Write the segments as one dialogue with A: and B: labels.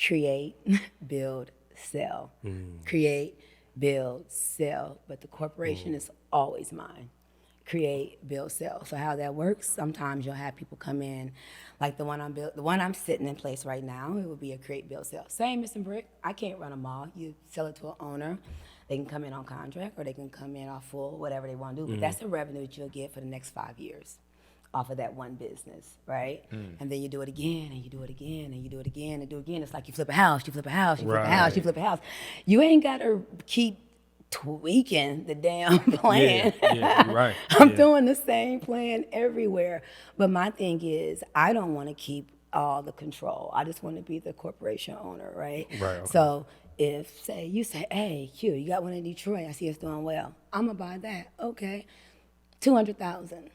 A: create, build, sell. Create, build, sell. But the corporation is always mine. Create, build, sell. So how that works, sometimes you'll have people come in, like the one I'm sitting in place right now, it would be a create, build, sell. Same Mr. Brick, I can't run a mall. You sell it to an owner. They can come in on contract or they can come in off full, whatever they want to do. But that's the revenue that you'll get for the next 5 years off of that one business, right? And then you do it again, and you do it again, and you do it again, and do it again. It's like you flip a house, you flip a house, you flip a house, you flip a house. You ain't got to keep tweaking the damn plan.
B: Yeah, you're right.
A: I'm doing the same plan everywhere. But my thing is, I don't want to keep all the control. I just want to be the corporation owner, right?
B: Right, okay.
A: So if, say, you say, hey, Q, you got one in Detroit, I see it's doing well. I'm going to buy that. Okay. 200,000.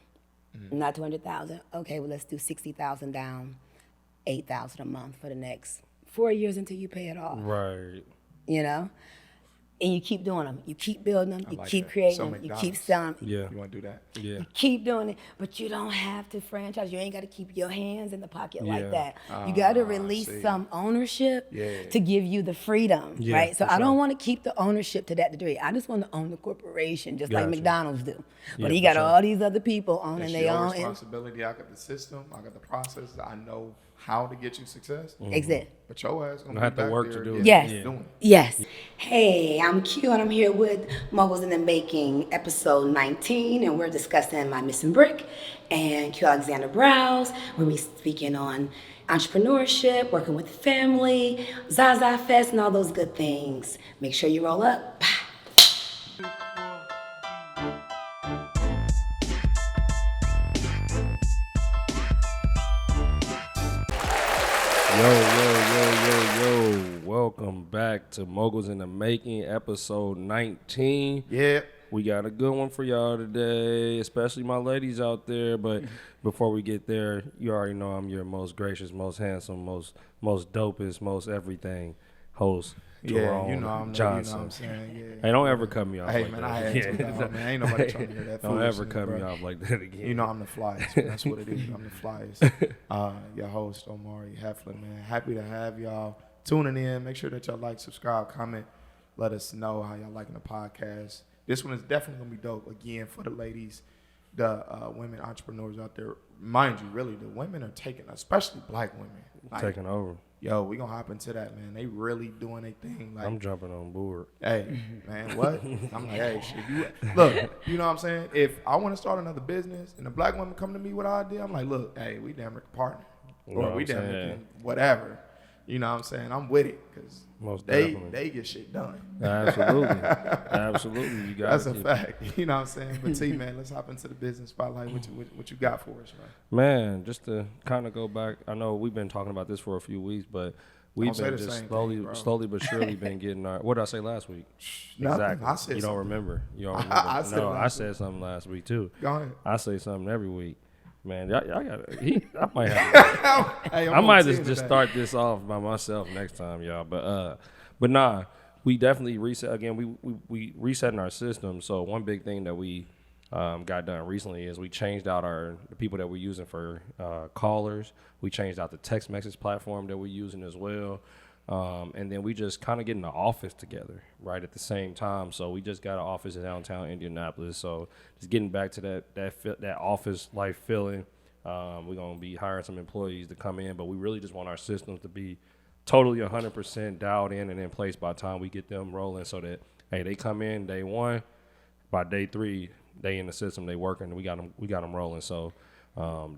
A: Not 200,000. Okay, well, let's do 60,000 down, 8,000 a month for the next 4 years until you pay it off.
B: Right.
A: You know? And you keep doing them. You keep building them. You
C: like
A: keep
C: that.
A: creating
C: So
A: them. You keep
C: McDonald's.
A: selling them.
B: Yeah.
C: You want to do that?
B: Yeah.
A: You keep doing it, but you don't have to franchise. You ain't got to keep your hands in the pocket like that. You got to release some ownership to give you the freedom, right? So I don't want to keep the ownership to that degree. I just want to own the corporation, just like McDonald's do. But he got all these other people owning
C: It's
A: their
C: your
A: own.
C: responsibility. I got the system. I got the process. I know how to get you success.
A: Exactly.
C: But your ass gonna
B: have
C: be
B: to
C: back
B: work
C: there
B: to do
C: getting
B: it.
A: Yes.
C: doing it.
A: Yes. Hey, I'm Q and I'm here with Moguls in the Making, episode 19, and we're discussing my missing brick and Q Alexander Browse. We'll be speaking on entrepreneurship, working with family, Zaza Fest, and all those good things. Make sure you roll up.
B: Yo. Welcome back to Moguls in the Making, episode 19.
C: Yeah.
B: We got a good one for y'all today, especially my ladies out there. But before we get there, you already know I'm your most gracious, most handsome, most dopest, most everything host, Jerome
C: You know I'm
B: Johnson.
C: You know what I'm saying? Yeah.
B: Hey, don't ever cut me off
C: Hey,
B: like
C: man,
B: that.
C: I had to, dog, man. Ain't nobody trying to hear that.
B: Don't ever
C: foolishness,
B: cut me
C: bro.
B: off like that again.
C: You know I'm the flyest, man. That's what it is. I'm the flyest. Your host, Omari Heffler, man. Happy to have y'all tuning in. Make sure that y'all like, subscribe, comment. Let us know how y'all liking the podcast. This one is definitely going to be dope. Again, for the ladies, the women entrepreneurs out there. Mind you, really, the women are taking, especially black women. Like,
B: Taking over.
C: Yo, we going to hop into that, man. They really doing their thing. Like,
B: I'm jumping on board.
C: hey, man, what? I'm like, hey, shit, look, you know what I'm saying? If I want to start another business and a black woman come to me with an idea, I'm like, look, hey, we damn near can partner.
B: You know
C: Or we
B: what I'm
C: damn near
B: saying?
C: can whatever. You know what I'm saying? I'm with it because
B: Most
C: they
B: definitely.
C: get shit done.
B: Absolutely. You got
C: That's a fact. You know what I'm saying? But T, man, let's hop into the business spotlight. What you got for us, man?
B: Man, just to kind of go back, I know we've been talking about this for a few weeks, but we've
C: Don't say
B: been
C: the
B: just
C: same thing, bro.
B: slowly but surely been getting our. What did I say last week?
C: Nothing.
B: Exactly.
C: I said
B: You don't
C: something.
B: remember. You don't remember.
C: I said it
B: No, I
C: last
B: said something last week too.
C: Go ahead.
B: I say something every week. Man, y'all got. I might have.
C: Hey,
B: I might just start this off by myself next time, y'all. But nah, we definitely reset again. We resetting our system. So one big thing that we got done recently is we changed out the people that we're using for callers. We changed out the text message platform that we're using as well. And then we just kind of getting the office together right at the same time. So we just got an office in downtown Indianapolis. So just getting back to that office life feeling. We're gonna be hiring some employees to come in, but we really just want our systems to be totally 100% dialed in and in place by the time we get them rolling. So that hey, they come in day one, by day 3 they in the system, they working. We got them rolling. So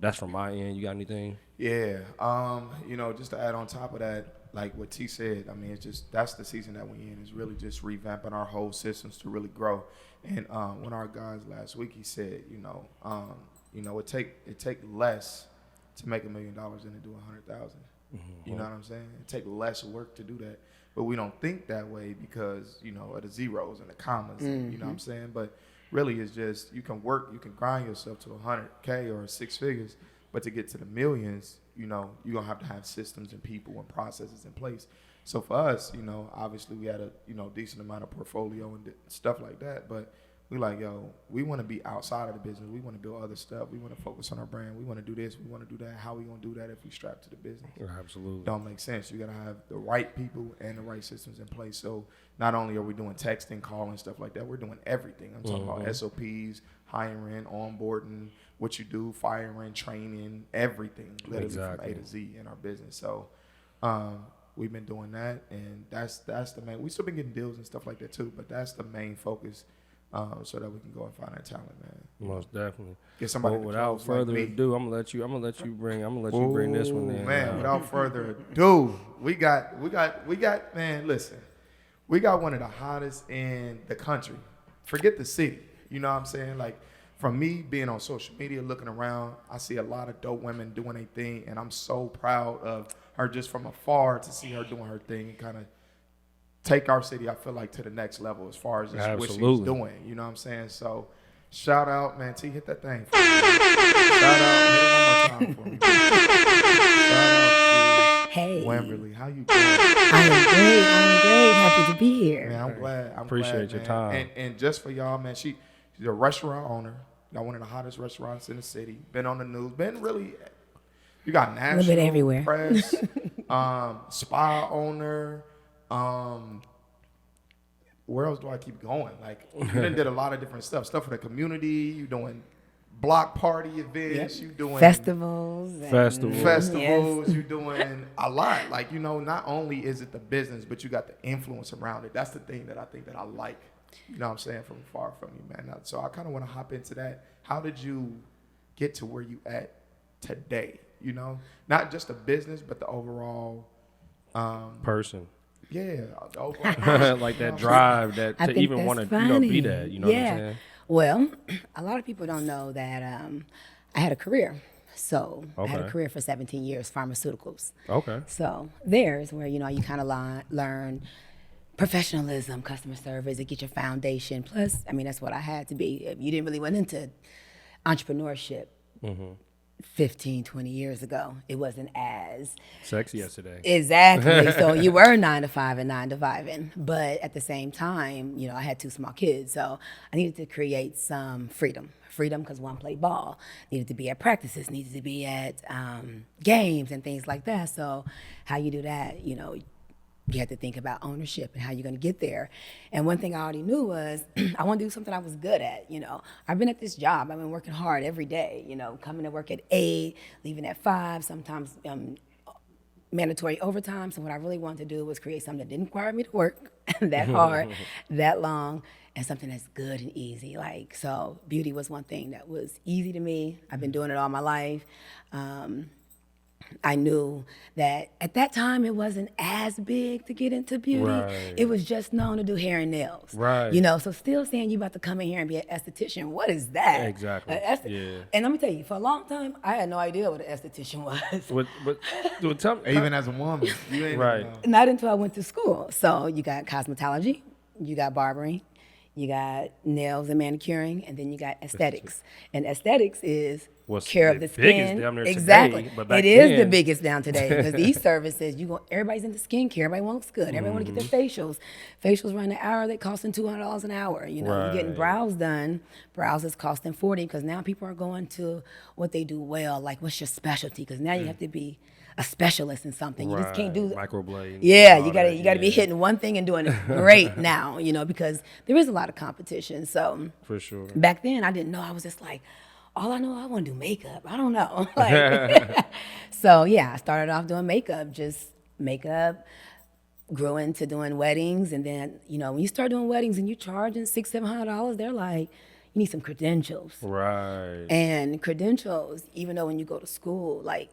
B: that's from my end. You got anything?
C: Yeah. Just to add on top of that, like what T said, I mean, it's just that's the season that we in. Is really just revamping our whole systems to really grow. And one of our guys last week, he said, it take less to make $1 million than to do 100,000. You know what I'm saying? It take less work to do that, but we don't think that way because of the zeros and the commas. And, you know what I'm saying? But really, it's just you can work, you can grind yourself to 100K or 6 figures, but to get to the millions, you're gonna have to have systems and people and processes in place. So for us, obviously we had a decent amount of portfolio and stuff like that, but we like, yo, we want to be outside of the business. We want to build other stuff. We want to focus on our brand. We want to do this. We want to do that. How we going to do that if we strap to the business?
B: Absolutely.
C: Don't make sense. You got to have the right people and the right systems in place. So not only are we doing texting, calling, stuff like that, we're doing everything. I'm talking about SOPs, hiring, onboarding, what you do, firing, training, everything, literally from A to Z in our business. So we've been doing that, and that's the main. We still been getting deals and stuff like that too, but that's the main focus. So that we can go and find that talent, man.
B: Most definitely.
C: Get somebody.
B: Well, without further ado, I'm gonna let you bring this one in.
C: Man, without further ado, we got, man, listen. We got one of the hottest in the country. Forget the city. You know what I'm saying? Like, from me being on social media, looking around, I see a lot of dope women doing their thing, and I'm so proud of her just from afar to see her doing her thing and kind of take our city, I feel like, to the next level as far as just what she's doing. You know what I'm saying? So, shout out, man. T, hit that thing for me. Shout out. Hit it one more time for me. Shout out to Wemberly. How you doing?
A: I'm great. Happy to be here.
C: Man, I'm glad.
B: Appreciate your time.
C: And just for y'all, man, she's a restaurant owner. Got one of the hottest restaurants in the city. Been on the news. Been really, you got national
A: a little bit everywhere.
C: Press, spa owner. Where else do I keep going? Like, you done did a lot of different stuff for the community. You doing block party events. You doing
A: festivals.
C: Yes. You doing a lot. Like, you know, not only is it the business, but you got the influence around it. That's the thing that I think that I like. You know what I'm saying? From far from you, man. So I kind of want to hop into that. How did you get to where you at today? You know, not just the business, but the overall
B: person.
C: Yeah,
B: like that drive that to even want to be that. You know what I'm saying?
A: Well, a lot of people don't know that I had a career. So I had a career for 17 years, pharmaceuticals.
B: Okay.
A: So there's where, you know, you kind of learn professionalism, customer service, and get your foundation. Plus, I mean, that's what I had to be. You didn't really went into entrepreneurship 15, 20 years ago. It wasn't as
B: sexy yesterday.
A: Exactly. So you were 9 to 5 and 9 to 5. But at the same time, you know, I had 2 small kids. So I needed to create some freedom. Freedom because one played ball, needed to be at practices, needed to be at games and things like that. So how you do that, you know, you had to think about ownership and how you're going to get there. And one thing I already knew was I want to do something I was good at. You know, I've been at this job. I've been working hard every day, you know, coming to work at 8, leaving at 5, sometimes mandatory overtime. So what I really wanted to do was create something that didn't require me to work that hard, that long, and something that's good and easy. Like, so beauty was one thing that was easy to me. I've been doing it all my life. I knew that at that time it wasn't as big to get into beauty.
B: Right.
A: It was just known to do hair and nails.
B: Right.
A: You know, so still saying you about to come in here and be an esthetician, what is that?
B: Exactly. Yeah.
A: And let me tell you, for a long time, I had no idea what an esthetician was.
B: But tell me,
C: even as a woman, you ain't
B: right.
C: Even
A: Not until I went to school. So you got cosmetology, you got barbering, you got nails and manicuring, and then you got aesthetics. And aesthetics is care of the skin. Exactly.
B: Today, but back
A: it is
B: then,
A: the biggest down today because these services, everybody's into skincare. Everybody looks good. Everybody want to get their facials. Facials run an hour. They costing $200 an hour. You know, you're getting brows done. Brows is costing $40 because now people are going to what they do well. Like, what's your specialty? Because now you have to be a specialist in something. You just can't do
B: microblade.
A: Yeah, you gotta be hitting one thing and doing it great now. You know, because there is a lot of competition. So
B: for sure.
A: Back then, I didn't know. I was just like, all I know, I want to do makeup. I don't know. Like, so yeah, I started off doing makeup, just makeup, grew into doing weddings. And then, you know, when you start doing weddings and you charging $600-700, they're like, you need some credentials.
B: Right.
A: And credentials, even though when you go to school, like,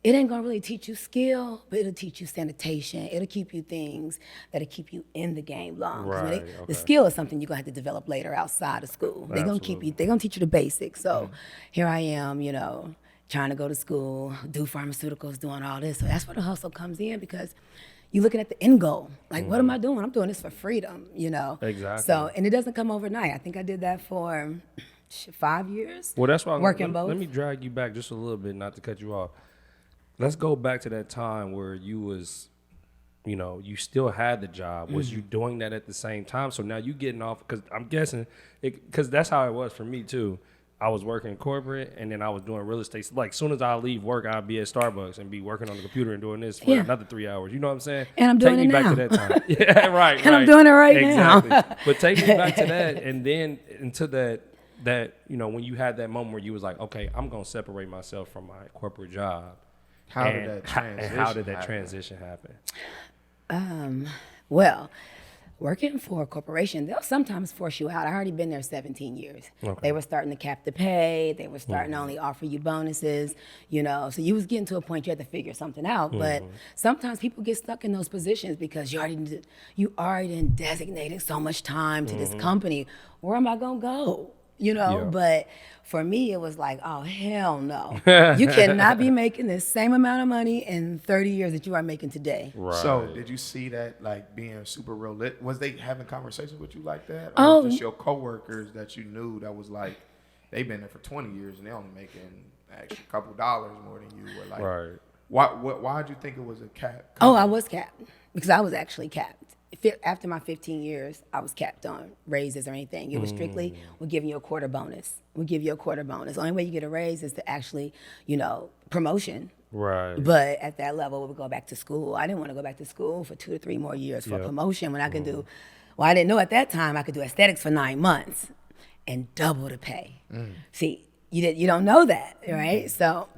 A: it ain't gonna really teach you skill, but it'll teach you sanitation. It'll keep you things that'll keep you in the game long.
B: Right,
A: The skill is something you're gonna have to develop later outside of school. They're gonna teach you the basics. So here I am, you know, trying to go to school, do pharmaceuticals, doing all this. So that's where the hustle comes in because you're looking at the end goal. Like, what am I doing? I'm doing this for freedom, you know?
B: Exactly.
A: So, and it doesn't come overnight. I think I did that for 5 years.
B: Well, that's why
A: both.
B: Let me drag you back just a little bit, not to cut you off. Let's go back to that time where you was you know, you still had the job. Was you doing that at the same time? So now you getting off, because I'm guessing, because that's how it was for me too. I was working corporate, and then I was doing real estate. Like, as soon as I leave work, I'd be at Starbucks and be working on the computer and doing this for another 3 hours. You know what I'm saying?
A: And I'm doing
B: take me
A: it now.
B: back to that time. Yeah, right.
A: And I'm doing it right
B: exactly.
A: now.
B: But take me back to that, and then into that, you know, when you had that moment where you was like, okay, I'm gonna separate myself from my corporate job.
C: How did that
B: transition happen?
A: Well, working for a corporation, they'll sometimes force you out. I already been there 17 years.
B: Okay.
A: They were starting to cap the pay. They were starting to only offer you bonuses, you know. So you was getting to a point you had to figure something out. But sometimes people get stuck in those positions because you already designated so much time to this company. Where am I gonna go? You know, but for me, it was like, oh, hell no. You cannot be making the same amount of money in 30 years that you are making today.
B: Right.
C: So did you see that, like, being super real lit? Was they having conversations with you like that? Or
A: Oh.
C: just your coworkers that you knew that was like, they've been there for 20 years and they're only making actually a couple dollars more than you were, like,
B: Right.
C: why'd you think it was a cap?
A: Oh, I was capped because I was actually capped. After my 15 years, I was capped on raises or anything. It was strictly, we're giving you a quarter bonus. We'll give you a quarter bonus. The only way you get a raise is to actually, you know, promotion.
B: Right.
A: But at that level, we would go back to school. I didn't want to go back to school for 2 to 3 more years for promotion when I could do, well, I didn't know at that time I could do aesthetics for 9 months and double the pay. See, you don't know that, right? So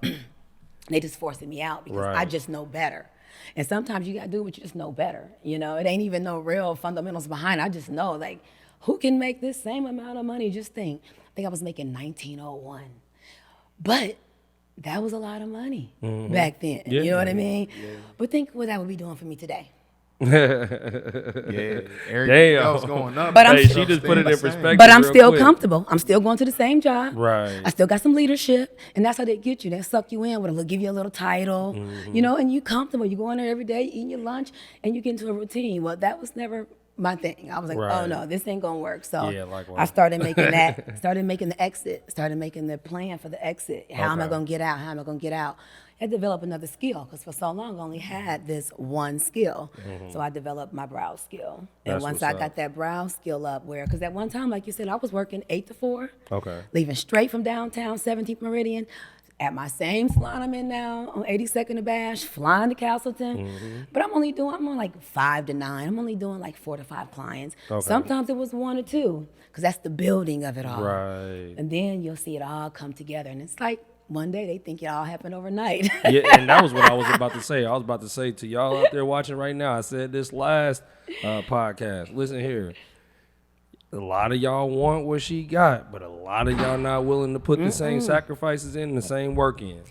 A: they just forcing me out because I just know better. And sometimes you got to do what you just know better. You know, it ain't even no real fundamentals behind it. I just know, like, who can make this same amount of money? Just I think I was making $19.01. But that was a lot of money back then.
B: Yeah.
A: You know what I mean? Yeah. But think what that would be doing for me today.
C: Everything else going up.
A: But
B: she just put it in perspective.
A: But I'm
B: real
A: still
B: quick.
A: comfortable. I'm still going to the same job.
B: Right.
A: I still got some leadership, and that's how they get you. They suck you in with they'll give you a little title, you know, and you comfortable. You go in there every day, eating your lunch, and you get into a routine. Well, that was never my thing. I was like, oh no, this ain't gonna work. So
B: likewise.
A: I started making that, started making the exit, started making the plan for the exit. How am I gonna get out? How am I gonna get out? I developed another skill because for so long I only had this one skill. So I developed my brow skill. And
B: That's
A: once
B: what's
A: I got that brow skill up because at one time, like you said, I was working 8 to 4.
B: Okay.
A: Leaving straight from downtown, 17th Meridian, at my same salon I'm in now on 82nd and Bash, flying to Castleton. But I'm on like 5 to 9. I'm only doing like 4 to 5 clients.
B: Okay.
A: Sometimes it was 1 or 2 because that's the building of it all.
B: Right.
A: And then you'll see it all come together. And it's like, one day they think it all happened overnight.
B: Yeah, and that was what I was about to say. I was about to say to y'all out there watching right now, I said this last podcast. Listen here. A lot of y'all want what she got, but a lot of y'all not willing to put the same sacrifices in, the same work in.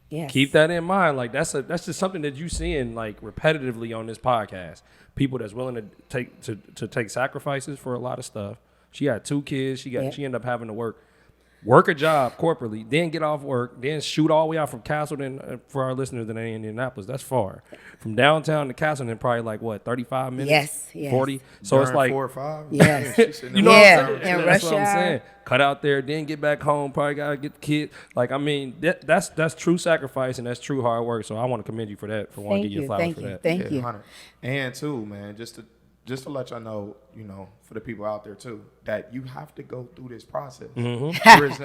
A: Yes.
B: Keep that in mind. Like that's just something that you seeing like repetitively on this podcast. People that's willing to take sacrifices for a lot of stuff. She had 2 kids. She ended up having to work a job corporately, then get off work, then shoot all the way out from Castleton. For our listeners that ain't in Indianapolis, that's far. From downtown to Castleton, probably like what, 35 minutes?
A: Yes.
B: 40. So it's like
C: 4 or 5.
A: Yes.
B: you know what I'm saying?
A: and
B: That's
A: rush
B: what I'm
A: hour.
B: saying. Cut out there, then get back home. Probably gotta get the kid. Like I mean, that's true sacrifice and that's true hard work. So I want to commend you for that. For wanting to give you flowers for that.
A: Thank you.
C: 100. And too, man, just to let y'all know, you know, for the people out there too, that you have to go through this process. There is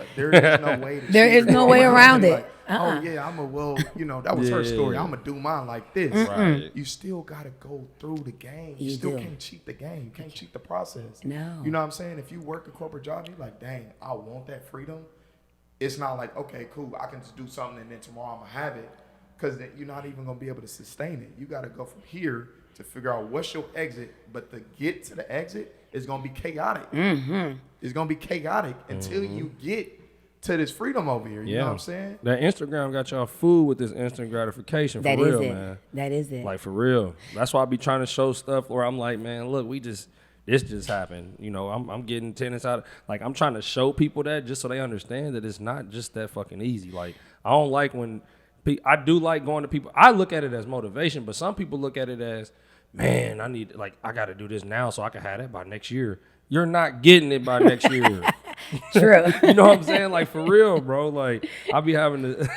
C: no way.
A: There is no way around it.
C: Like, oh yeah, you know, that was her story. I'm gonna do mine like this.
B: Right.
C: You still gotta go through the game.
A: You
C: still
A: do.
C: can't cheat the game. You can't cheat the process.
A: No.
C: You know what I'm saying? If you work a corporate job, you're like, dang, I want that freedom. It's not like, okay, cool, I can just do something and then tomorrow I'm gonna have it, because then you're not even gonna be able to sustain it. You gotta go from here to figure out what's your exit, but to get to the exit is gonna be chaotic. It's gonna be chaotic until you get to this freedom over here. You know what I'm saying?
B: That Instagram got y'all fooled with this instant gratification. For
A: That
B: real,
A: is it.
B: man.
A: That is it.
B: Like for real. That's why I be trying to show stuff where I'm like, man, look, this just happened. You know, I'm getting tenants out. Like I'm trying to show people that just so they understand that it's not just that fucking easy. Like I don't like when I do like going to people. I look at it as motivation, but some people look at it as, man, I got to do this now so I can have that by next year. You're not getting it by next year.
A: True.
B: You know what I'm saying? Like for real, bro. Like I be having to.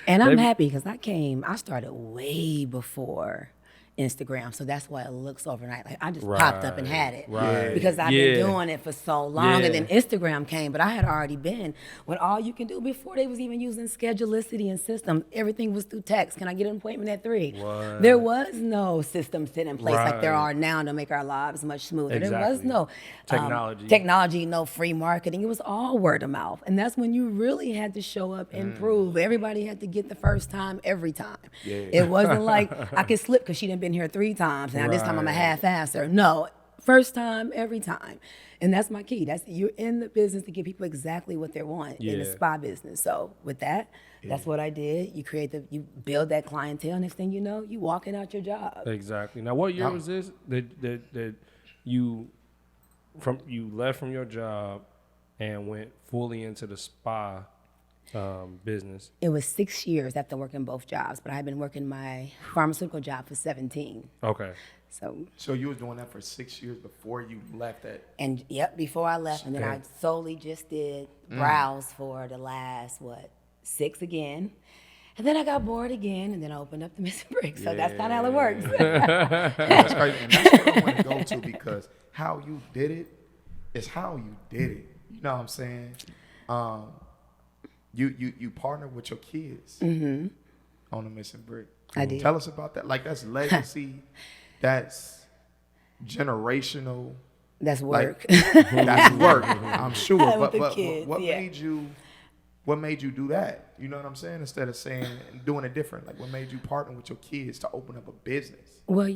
A: And I'm happy because I started way before Instagram. So that's why it looks overnight. Like I just popped up and had it
B: Right.
A: because I've been doing it for so long.
B: Yeah.
A: And then Instagram came, but I had already been when all you can do before they was even using Schedulicity and systems. Everything was through text. Can I get an appointment at 3?
B: What?
A: There was no system set in place like there
B: Right.
A: are now to make our lives much smoother. There was
B: Exactly.
A: no
B: Technology.
A: no free marketing. It was all word of mouth. And that's when you really had to show up and prove. Everybody had to get the first time every time.
C: Yeah.
A: It wasn't like I could slip because she done been here 3 times. Now this time I'm a
B: Right.
A: half-asser. No, first time, every time. And that's my key. That's you're in the business to give people exactly what they want in the
B: Yeah.
A: spa business. So with that, that's what I did. You build that clientele. Next thing you know, you walking out your job.
B: Exactly. Now, what year was this that you left from your job and went fully into the spa business?
A: It was 6 years after working both jobs, but I had been working my pharmaceutical job for 17.
B: Okay.
C: So you was doing that for 6 years before you left that.
A: And yep, before I left, and then I solely just did brows for the last 6 again. And then I got bored again, and then I opened up the Missing Brick. So that's kind of how it works.
C: That's crazy. And that's what I want to go to because how you did it is how you did it. You know what I'm saying? You partner with your kids on the Missing Brick.
A: I did.
C: Tell us about that. Like that's legacy. That's generational.
A: That's work.
C: That's work. I'm sure.
A: With
C: But
A: the kids,
C: what
A: yeah.
C: made you do that? You know what I'm saying? Instead of saying doing it different, like what made you partner with your kids to open up a business?
A: Well,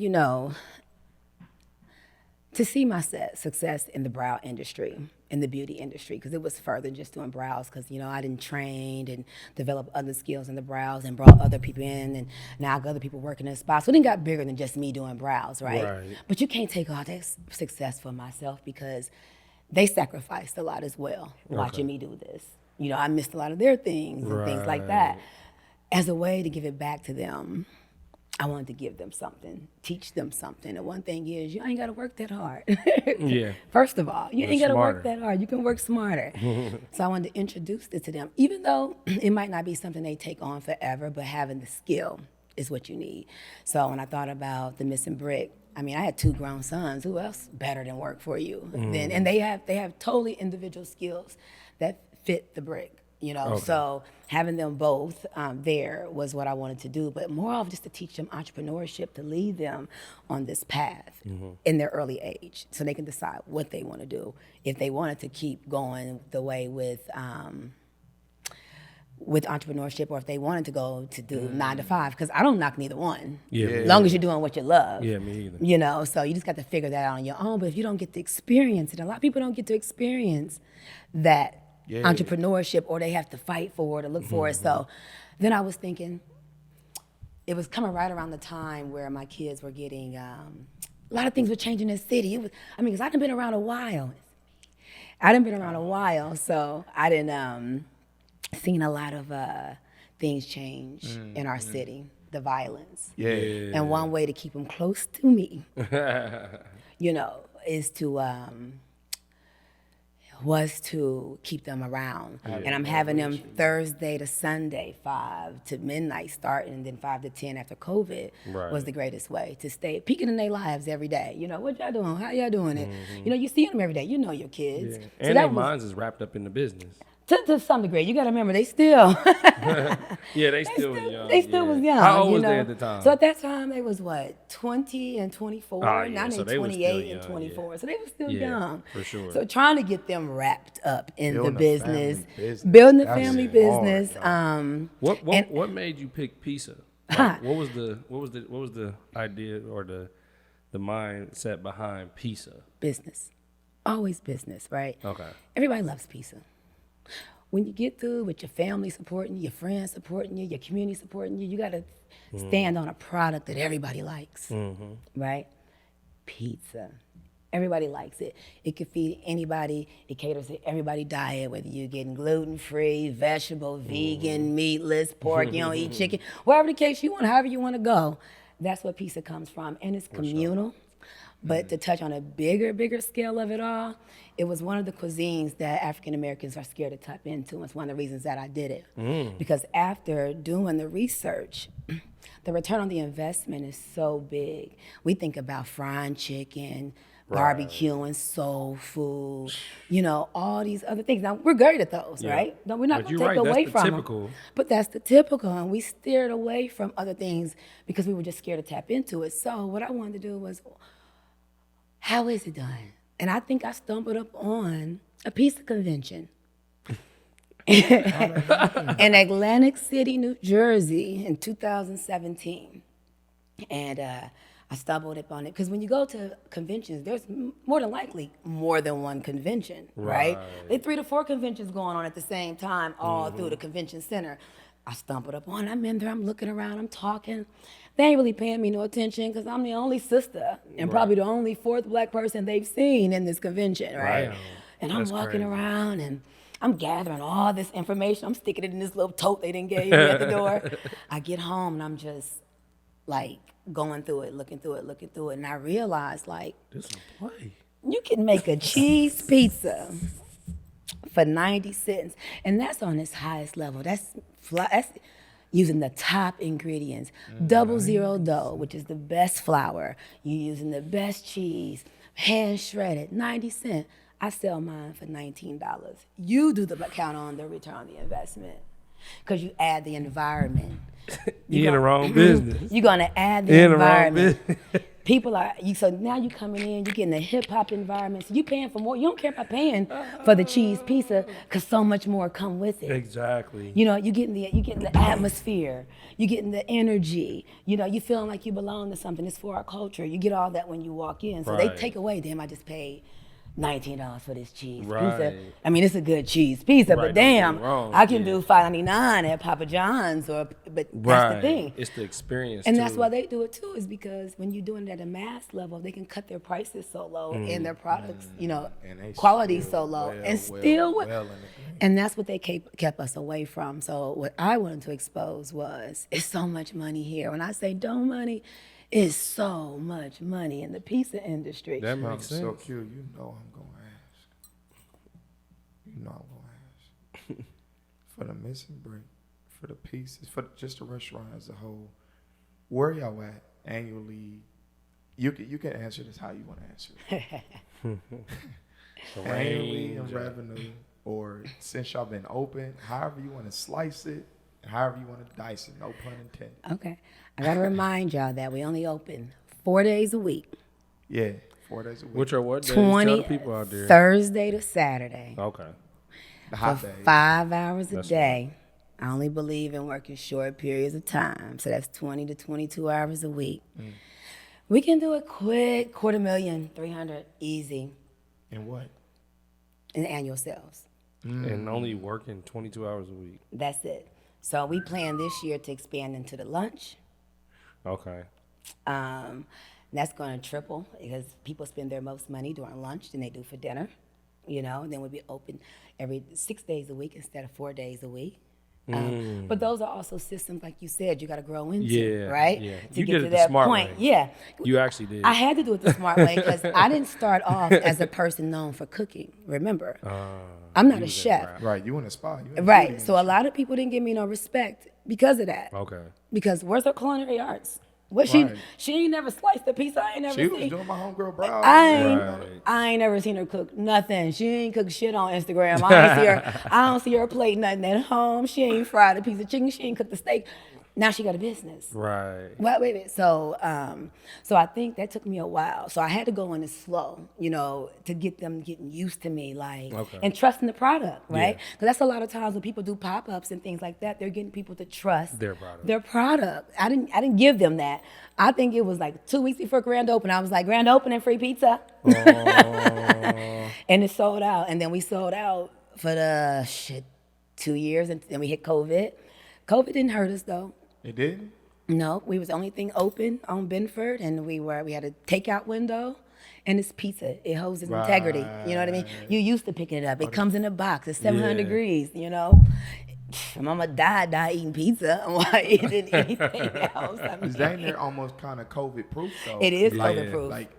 A: to see my success in the brow industry, in the beauty industry, because it was further than just doing brows, because, I didn't train and develop other skills in the brows and brought other people in, and now I got other people working in the spa. So it got bigger than just me doing brows, right? But you can't take all that success for myself because they sacrificed a lot as well watching me do this. I missed a lot of their things and things like that. As a way to give it back to them, I wanted to give them something, teach them something. And one thing is, you ain't got to work that hard.
B: Yeah.
A: First of all, you ain't got to
B: smarter.
A: work that hard. You can work smarter. So I wanted to introduce it to them, even though it might not be something they take on forever, but having the skill is what you need. So when I thought about the Missing Brick, I had 2 grown sons. Who else better than work for you? And they have totally individual skills that fit the brick. So having them both there was what I wanted to do, but more of just to teach them entrepreneurship, to lead them on this path in their early age so they can decide what they want to do. If they wanted to keep going the way with entrepreneurship, or if they wanted to go to do 9 to 5, because I don't knock neither one. As long as you're doing what you love.
B: Yeah, me either.
A: So you just got to figure that out on your own. But if you don't get to experience it, a lot of people don't get to experience that entrepreneurship, or they have to fight for it or look for it. So then I was thinking, it was coming right around the time where my kids were getting, a lot of things were changing in the city. Because I done been around a while. So I didn't seen a lot of things change in our city, the violence.
C: Yeah.
A: And one way to keep them close to me, is to keep them around. And I'm having them Thursday to Sunday, 5 to midnight starting, and then 5 to 10 after COVID was the greatest way to stay peeking in their lives every day. What y'all doing? How y'all doing it? You see them every day. You know your kids.
B: Yeah.
A: So
B: And their minds is wrapped up in the business.
A: To some degree. You got to remember, they still...
B: Yeah, they still was young.
A: They still was young.
B: How old was they at the time?
A: So at that time, they was 20 and 24.
B: Oh, yeah,
A: Now
B: so
A: they
B: they was still
A: 28 and
B: young,
A: 24.
B: yeah.
A: So they were still
B: Yeah,
A: young.
B: for sure.
A: So trying to get them wrapped up in
C: Building
A: the
C: a family
A: business,
C: business.
A: building the
C: That's
A: family
C: hard,
A: business.
C: y'all.
B: What made you pick pizza? Like, what was the idea or the mindset behind pizza?
A: Business. Always business, right?
B: Okay.
A: Everybody loves pizza. When you get through with your family supporting you, your friends supporting you, your community supporting you, you got to stand on a product that everybody likes, right? Pizza. Everybody likes it. It could feed anybody. It caters to everybody's diet, whether you're getting gluten-free, vegetable, vegan, meatless, pork, you don't eat chicken, whatever the case you want, however you want to go. That's where pizza comes from. And it's communal. But to touch on a bigger scale of it all, it was one of the cuisines that African Americans are scared to tap into. It's one of the reasons that I did it. Because after doing the research, the return on the investment is so big. We think about frying chicken, barbecuing, soul food, all these other things. Now, we're great at those, right? No, we're not
B: But
A: going to
B: you're
A: take
B: right,
A: away
B: that's the
A: from
B: typical.
A: them. But that's the typical, and we steered away from other things because we were just scared to tap into it. So what I wanted to do was, how is it done? And I think I stumbled up on a pizza convention in Atlantic City, New Jersey in 2017. And I stumbled upon it because when you go to conventions, there's more than likely more than one convention, right? There are 3 to 4 conventions going on at the same time all through the convention center. I stumbled upon it. I'm in there, I'm looking around, I'm talking. They ain't really paying me no attention because I'm the only sister and probably the only 4th black person they've seen in this convention, right? And I'm walking around and I'm gathering all this information. I'm sticking it in this little tote they didn't give me at the door. I get home and I'm just like going through it, looking through it. And I realized like,
B: This is a play.
A: you can make a cheese pizza for 90 cents. And that's on its highest level. That's using the top ingredients. 00 dough, which is the best flour. You're using the best cheese, hand shredded, 90 cents. I sell mine for $19. You do the count on the return on the investment because you add the environment.
B: You in the wrong business.
A: You're going to add the environment. People are, so now you coming in, you're getting a hip hop environment. So you paying for more. You don't care about paying for the cheese pizza because so much more come with it.
B: Exactly.
A: You're getting the atmosphere. You're getting the energy. You feeling like you belong to something. It's for our culture. You get all that when you walk in. So they take away, damn, I just paid $19 for this cheese pizza. I mean, it's a good cheese pizza, but damn, I can do $5.99 at Papa John's. But that's the thing.
B: It's the experience,
A: and that's why they do it too. Is because when you're doing it at a mass level, they can cut their prices so low and their products, quality so low, and that's what they kept us away from. So what I wanted to expose was it's so much money here. When I say don't money. Is so much money in the pizza industry.
B: That makes sense.
C: So Q, you know I'm gonna ask. For the missing break, for the pieces, for just the restaurant as a whole, where y'all at annually? You can answer this how you want to answer it. Annually in revenue, or since y'all been open, however you want to slice it. However you want to dice it, no pun intended.
A: Okay. I got to remind y'all that we only open 4 days a week.
C: Yeah, 4 days a week.
B: Which are what days?
A: 20
B: Tell the people out there.
A: Thursday to Saturday.
B: Okay.
C: The hot
A: For
C: days.
A: 5 hours a day. I only believe in working short periods of time. So that's 20 to 22 hours a week. We can do it quick, $250,000, easy.
C: And what?
A: In annual sales.
B: And only working 22 hours a week.
A: That's it. So we plan this year to expand into the lunch.
B: Okay.
A: That's going to triple because people spend their most money during lunch than they do for dinner. And then we'll be open every 6 days a week instead of 4 days a week. But those are also systems, like you said, you got to grow into, right?
B: Yeah.
A: To
B: You
A: get
B: did
A: to
B: it the
A: that
B: smart
A: point.
B: way.
A: Yeah.
B: You actually did.
A: I had to do it the smart way because I didn't start off as a person known for cooking. Remember, I'm not a chef.
C: Right, you in a spot. You in the
A: Right.
C: beauty
A: So a lot of people didn't give me no respect because of that.
B: Okay.
A: Because where's her culinary arts? What
C: Right.
A: she ain't never sliced a pizza. I ain't never
C: She
A: seen.
C: was doing my homegirl brow.
A: I ain't never seen her cook nothing. She ain't cook shit on Instagram. I don't see her plate nothing at home. She ain't fried a piece of chicken. She ain't cooked the steak. Now she got a business.
B: Right.
A: Wait. So I think that took me a while. So I had to go in it slow, to get them getting used to me, and trusting the product, right? Because that's a lot of times when people do pop-ups and things like that, they're getting people to trust their product. I didn't give them that. I think it was like 2 weeks before grand open. I was like, grand opening, free pizza. And it sold out. And then we sold out for 2 years, and then we hit COVID. COVID didn't hurt us though.
C: It did?
A: No, we was the only thing open on Benford, and we had a takeout window, and it's pizza. It holds its integrity. You know what I mean? You used to picking it up. It comes in a box. It's 700 degrees. Mama died eating pizza. Why eating anything else?
C: Is that in there almost kind of COVID proof though?
A: It is COVID proof.
C: Like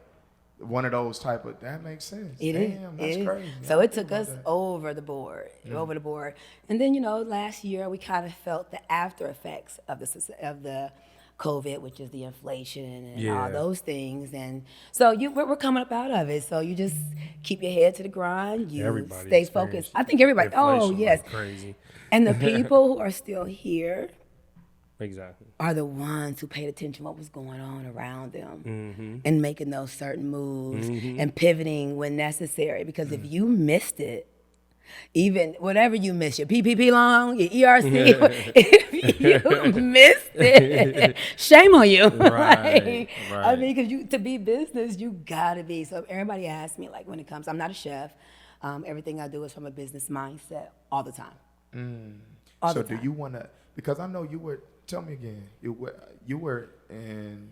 C: one of those type of, that makes sense.
A: It is.
C: Damn, that's crazy.
A: So
C: I
A: it
C: didn't
A: took
C: think
A: us
C: about that.
A: over the board. And then, last year we kind of felt the after effects of the COVID, which is the inflation and all
B: Yeah.
A: those things. And so we're coming up out of it. So you just keep your head to the grind. You
B: Everybody
A: stay focused.
B: experienced
A: I think everybody. Oh,
B: inflation
A: yes.
B: like crazy.
A: And the people who are still here
B: Exactly.
A: are the ones who paid attention to what was going on around them
B: Mm-hmm.
A: and making those certain moves and pivoting when necessary. Because if you missed it, even whatever you missed, your PPP loan, your ERC, if you missed it, shame on you.
B: Right,
A: I
B: right.
A: mean, because to be business, you gotta be. So everybody asks me, like, when it comes, I'm not a chef. Everything I do is from a business mindset all the time. All
C: So
A: the
C: do
A: time.
C: you want to, because I know you were, tell me again, you were in,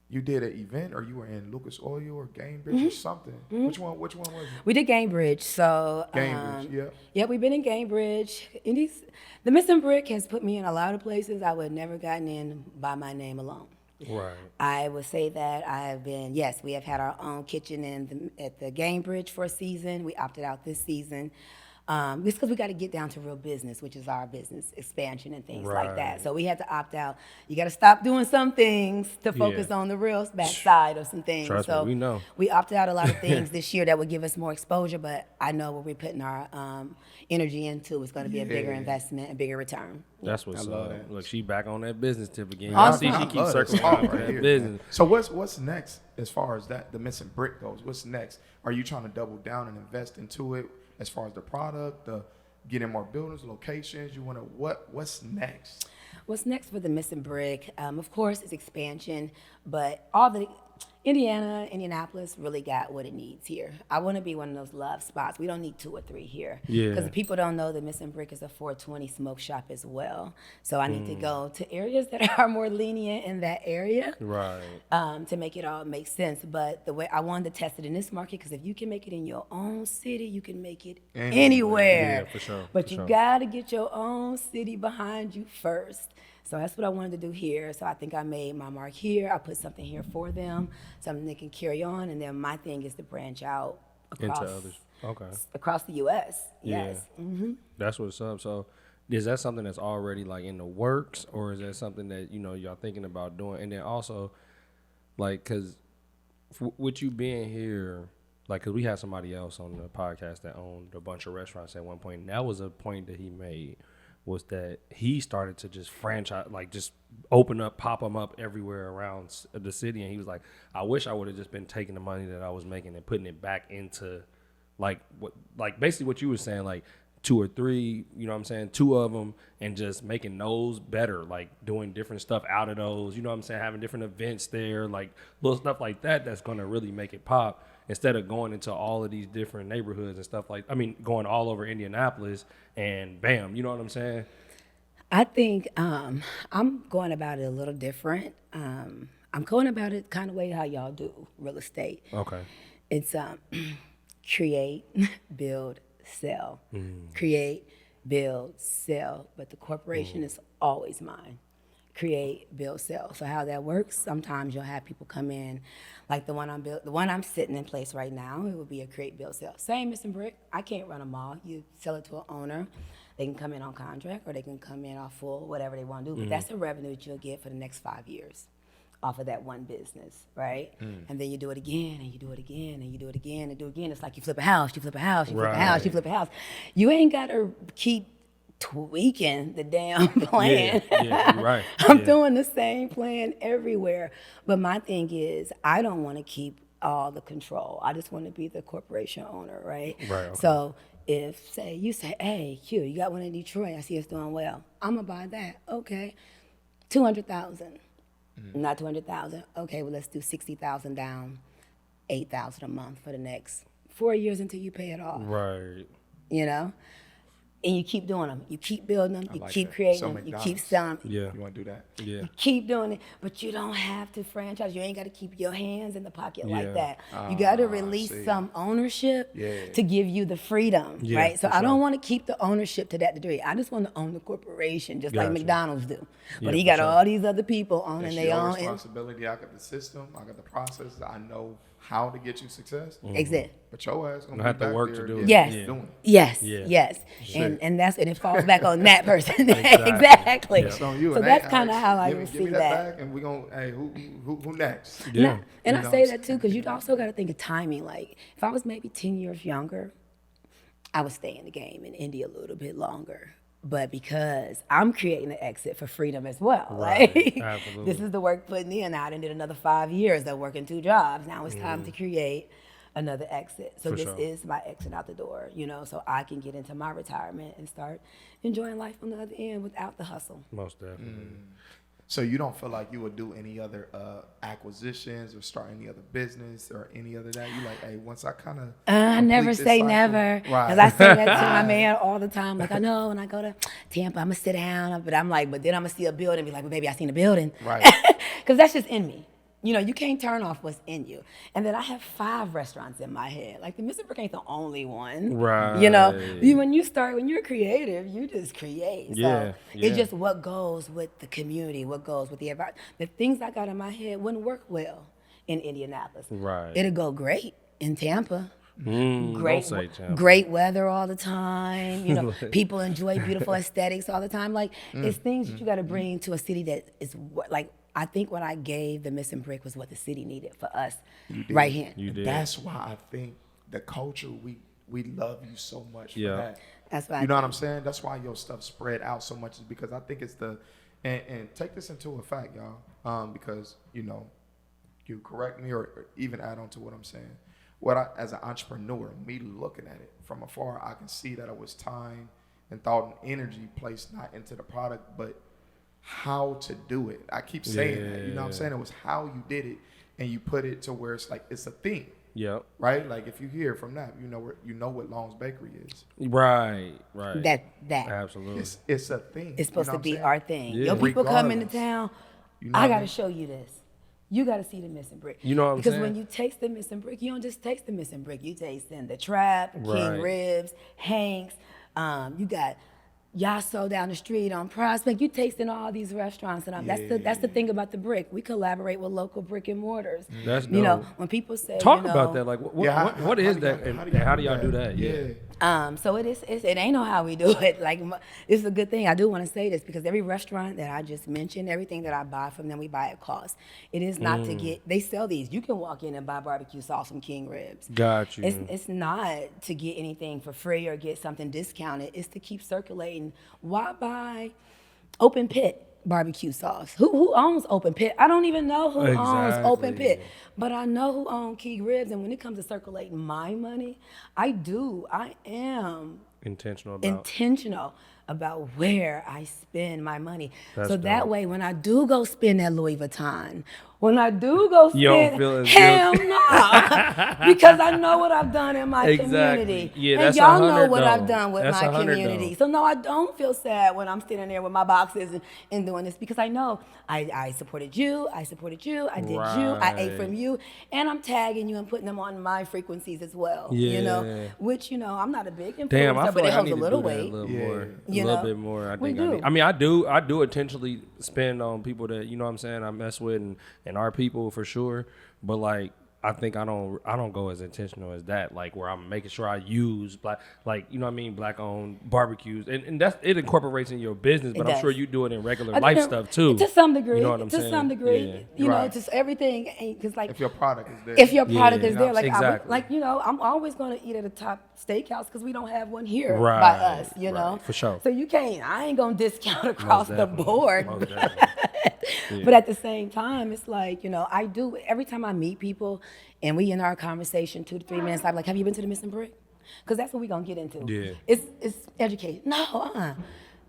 C: you did an event, or you were in Lucas Oil or Gamebridge or something. Which one was it?
A: We did Gamebridge, so
C: Gamebridge, yeah.
A: Yeah, we've been in Gamebridge. The Missing Brick has put me in a lot of places I would have never gotten in by my name alone.
B: Right.
A: I would say that we have had our own kitchen at the Gamebridge for a season. We opted out this season. Just because we got to get down to real business, which is our business expansion and things like that.
B: Right.
A: So we had to opt out. You got to stop doing some things to focus
B: Yeah.
A: on the real backside of some things.
B: Trust me,
A: so
B: we know.
A: we opted out a lot of things this year that would give us more exposure, but I know what we're putting our energy into is going to be a bigger
C: Yeah.
A: investment, a bigger return.
B: That's what's
C: love
B: up.
C: that.
B: Look, she back on that business tip again.
A: Awesome.
B: Y'all see,
C: I
B: she keeps
C: love this
B: circling
C: talk
B: back to
C: right
B: that
C: here,
B: business.
C: man. So what's next as far as the Missing Brick goes? What's next? Are you trying to double down and invest into it as far as the product, getting more buildings, locations? You want to what's next?
A: What's next for the Missing Brick? Of course, it's expansion, but Indianapolis really got what it needs here. I want to be one of those love spots. We don't need 2 or 3 here.
B: Yeah.
A: Because people don't know the Missing Brick is a 420 smoke shop as well. So I need to go to areas that are more lenient in that area.
B: Right.
A: To make it all make sense. But the way I wanted to test it in this market, because if you can make it in your own city, you can make it anywhere.
B: Yeah, for sure,
A: But
B: for
A: you
B: sure.
A: got to get your own city behind you first. So that's what I wanted to do here. So I think I made my mark here. I put something here for them, something they can carry on. And then my thing is to branch out across,
B: Into others. Okay.
A: across the U.S.
B: Yeah.
A: Yes. Mm-hmm.
B: That's what's up. So is that something that's already like in the works, or is that something that, y'all thinking about doing? And then also, like, because with you being here, like, because we had somebody else on the podcast that owned a bunch of restaurants at one point, and that was a point that he made, was that he started to just franchise, like just open up, pop them up everywhere around the city. And he was like, I wish I would have just been taking the money that I was making and putting it back into basically what you were saying, like 2 or 3, 2 of them, and just making those better, like doing different stuff out of those, having different events there, like little stuff like that that's going to really make it pop, instead of going into all of these different neighborhoods and stuff going all over Indianapolis and bam, you know what I'm saying?
A: I think I'm going about it a little different. I'm going about it kind of way how y'all do real estate.
B: Okay.
A: It's create, build, sell. Create, build, sell. But the corporation is always mine. Create, build, sell. So how that works, sometimes you'll have people come in, like the one I'm sitting in place right now, it would be a create, build, sell. Same Missing Brick, I can't run a mall. You sell it to an owner. They can come in on contract or they can come in off full, whatever they want to do. But that's the revenue that you'll get for the next 5 years off of that one business, right? And then you do it again, and you do it again, and you do it again, and do it again. It's like you flip a house, you flip a house, you flip a house, you flip a house. You ain't got to keep tweaking the damn plan.
B: Yeah, you're right.
A: I'm doing the same plan everywhere. But my thing is, I don't want to keep all the control. I just want to be the corporation owner, right?
B: Right, okay.
A: So if, you say, hey, Q, you got one in Detroit, I see it's doing well. I'm going to buy that. Okay. 200,000. Not 200,000. Okay, well, let's do 60,000 down, 8,000 a month for the next 4 years until you pay it off.
B: Right.
A: And you keep doing them. You keep building them.
C: I
A: You
C: like
A: keep
C: that.
A: creating
C: So
A: them. You keep
C: McDonald's.
A: selling them.
B: Yeah.
C: You want to do that?
B: Yeah.
A: You keep doing it, but you don't have to franchise. You ain't got to keep your hands in the pocket
B: Yeah.
A: like that. You got to
C: Ah,
A: release
C: see.
A: some ownership
C: Yeah.
A: to give you the freedom,
B: Yeah,
A: right? So
B: for
A: I don't
B: sure.
A: want to keep the ownership to that degree. I just want to own the corporation, just like
B: Gotcha.
A: McDonald's do.
B: Yeah,
A: But he
B: for
A: got
B: sure.
A: all these other people owning
C: It's
A: their
C: your
A: own.
C: responsibility. I got the system. I got the process. I know how to get you success.
A: Exactly.
C: But your ass gonna
B: I have
C: be
B: to
C: back
B: work
C: there
B: to do
C: getting-
B: it.
A: Yes.
B: Yeah.
C: doing it.
A: Yes,
B: Yeah.
A: yes,
B: Shit.
A: and that's it falls back on that person.
B: Exactly.
A: Exactly.
B: Yeah.
C: It's on you.
A: So
C: and
A: that's
C: hey,
A: kind of how I
C: give me
A: receive
C: that
A: that.
C: back, and we gonna hey who next?
B: Yeah.
A: And
C: You
A: I
C: know
A: say
C: what I'm
A: that too because you also got to think of timing. Like if I was maybe 10 years younger, I would stay in the game in India a little bit longer. But because I'm creating an exit for freedom as well,
B: Right.
A: right?
B: Absolutely.
A: This is the work putting in. I done did another 5 years of working 2 jobs. Now it's time to create another exit. So
B: For
A: this
B: sure.
A: is my exit out the door, so I can get into my retirement and start enjoying life on the other end without the hustle.
B: Most definitely.
C: So you don't feel like you would do any other acquisitions or start any other business or any other that? You like, hey, once I kind of
A: I never say never, because I say that to my man all the time. Like I know when I go to Tampa, I'm gonna sit down, but I'm like, but then I'm gonna see a building, and be like, well, baby, I seen a building,
C: Right.
A: Because that's just in me. You can't turn off what's in you. And then I have 5 restaurants in my head. Like the Mr. Brick ain't the only one.
B: Right.
A: When you're creative, you just create. So
B: Yeah, yeah.
A: it's just what goes with the community, what goes with the environment. The things I got in my head wouldn't work well in Indianapolis.
B: Right.
A: It'll go great in Tampa.
B: Don't
A: Great,
B: say Tampa.
A: great weather all the time. People enjoy beautiful aesthetics all the time. Like it's things that you got to bring to a city that is like. I think what I gave the Missing Brick was what the city needed for us right here.
B: You did.
C: That's why I think the culture we love you so much for
B: Yeah.
C: that.
A: That's why
C: You know what I'm saying? That's why your stuff spread out so much, is because I think it's and take this into effect, y'all, because you correct me or even add on to what I'm saying. As an entrepreneur, me looking at it from afar, I can see that it was time and thought and energy placed not into the product, but how to do it. I keep saying that. You know what I'm saying? It was how you did it, and you put it to where it's like it's a thing.
B: Yep.
C: Right? Like if you hear from that, you know what Long's Bakery is.
B: Right.
A: that
B: Absolutely.
C: It's a thing.
A: it's supposed
C: You know
A: to
C: what
A: be
C: I'm saying?
A: our thing.
B: Yeah.
A: Your people come into
C: Regardless.
A: town,
C: You know
A: I
C: what I
A: got to
C: mean?
A: show you this. You got to see the Missing Brick.
B: You know what I'm
A: because
B: saying?
A: when you taste the Missing Brick, you don't just taste the Missing Brick. You taste in the Trap, King
B: Right.
A: Ribs, Hanks. You got Yasso down the street on Prospect. You tasting all these restaurants, and that's the thing about the brick. We collaborate with local brick and mortars.
B: That's
A: You know,
B: dope.
A: when people say,
B: Talk about that. Like, what
C: How
B: is
C: do
B: that,
C: y'all-
B: and how do y'all do that? Yeah.
A: So it ain't know how we do it. Like it's a good thing. I do want to say this because every restaurant that I just mentioned, everything that I buy from them, we buy at cost. It is not to get. They sell these. You can walk in and buy barbecue sauce from King Ribs.
B: Got you.
A: It's not to get anything for free or get something discounted. It's to keep circulating. Why buy open pit barbecue sauce? Who owns open pit? I don't even know who owns open
B: Exactly.
A: pit. But I know who owns Key Ribs, and when it comes to circulating my money, I am intentional about where I spend my money.
B: That's
A: so that
B: dope.
A: way, when I do go spend that Louis Vuitton, when I do go
B: You don't
A: spend,
B: feel as
A: hell
B: guilty.
A: no, because I know what I've done in my
B: Exactly.
A: community,
B: Yeah,
A: and
B: that's
A: y'all know
B: 100
A: what I've
B: though.
A: done with
B: That's
A: my
B: 100
A: community.
B: though.
A: So no, I don't feel sad when I'm sitting there with my boxes and doing this because I know I supported you, I did you, I ate from
B: Right.
A: you, and I'm tagging you and putting them on my frequencies as well.
B: Yeah.
A: Which I'm not a big influencer,
B: Damn, I
A: but
B: feel
A: it
B: like I
A: holds
B: need
A: a
B: to
A: little
B: do that a
A: weight.
B: little
C: Yeah.
B: more, a
A: You
B: little
A: know?
B: bit more. I
A: We
B: think I
A: do.
B: need. I mean, I do intentionally spend on people that you know what I'm saying I mess with and our people for sure. But like I think I don't go as intentional as that. Like where I'm making sure I use black, like you know what I mean, black owned barbecues, and that's it incorporates in your business. But I'm
A: does.
B: sure you do it in regular
A: I
B: life
A: think
B: stuff too.
A: To some degree.
B: You know what I'm
A: to
B: saying?
A: some degree.
B: Yeah.
A: You know,
C: Right.
A: just everything ain't because like
C: If your product is there.
A: if your product
B: Yeah,
A: is there, like
B: exactly.
A: I'm always going to eat at a top steakhouse because we don't have one here
B: Right,
A: by us, you
B: right,
A: know.
B: for sure.
A: So I ain't going to discount across the
B: definitely.
A: board.
B: Most definitely.
A: But at the same time, it's like, I do, every time I meet people and we in our conversation 2 to 3 minutes, I'm like, have you been to the Missing Brick? Because that's what we're going to get into.
B: Yeah.
A: It's education. No,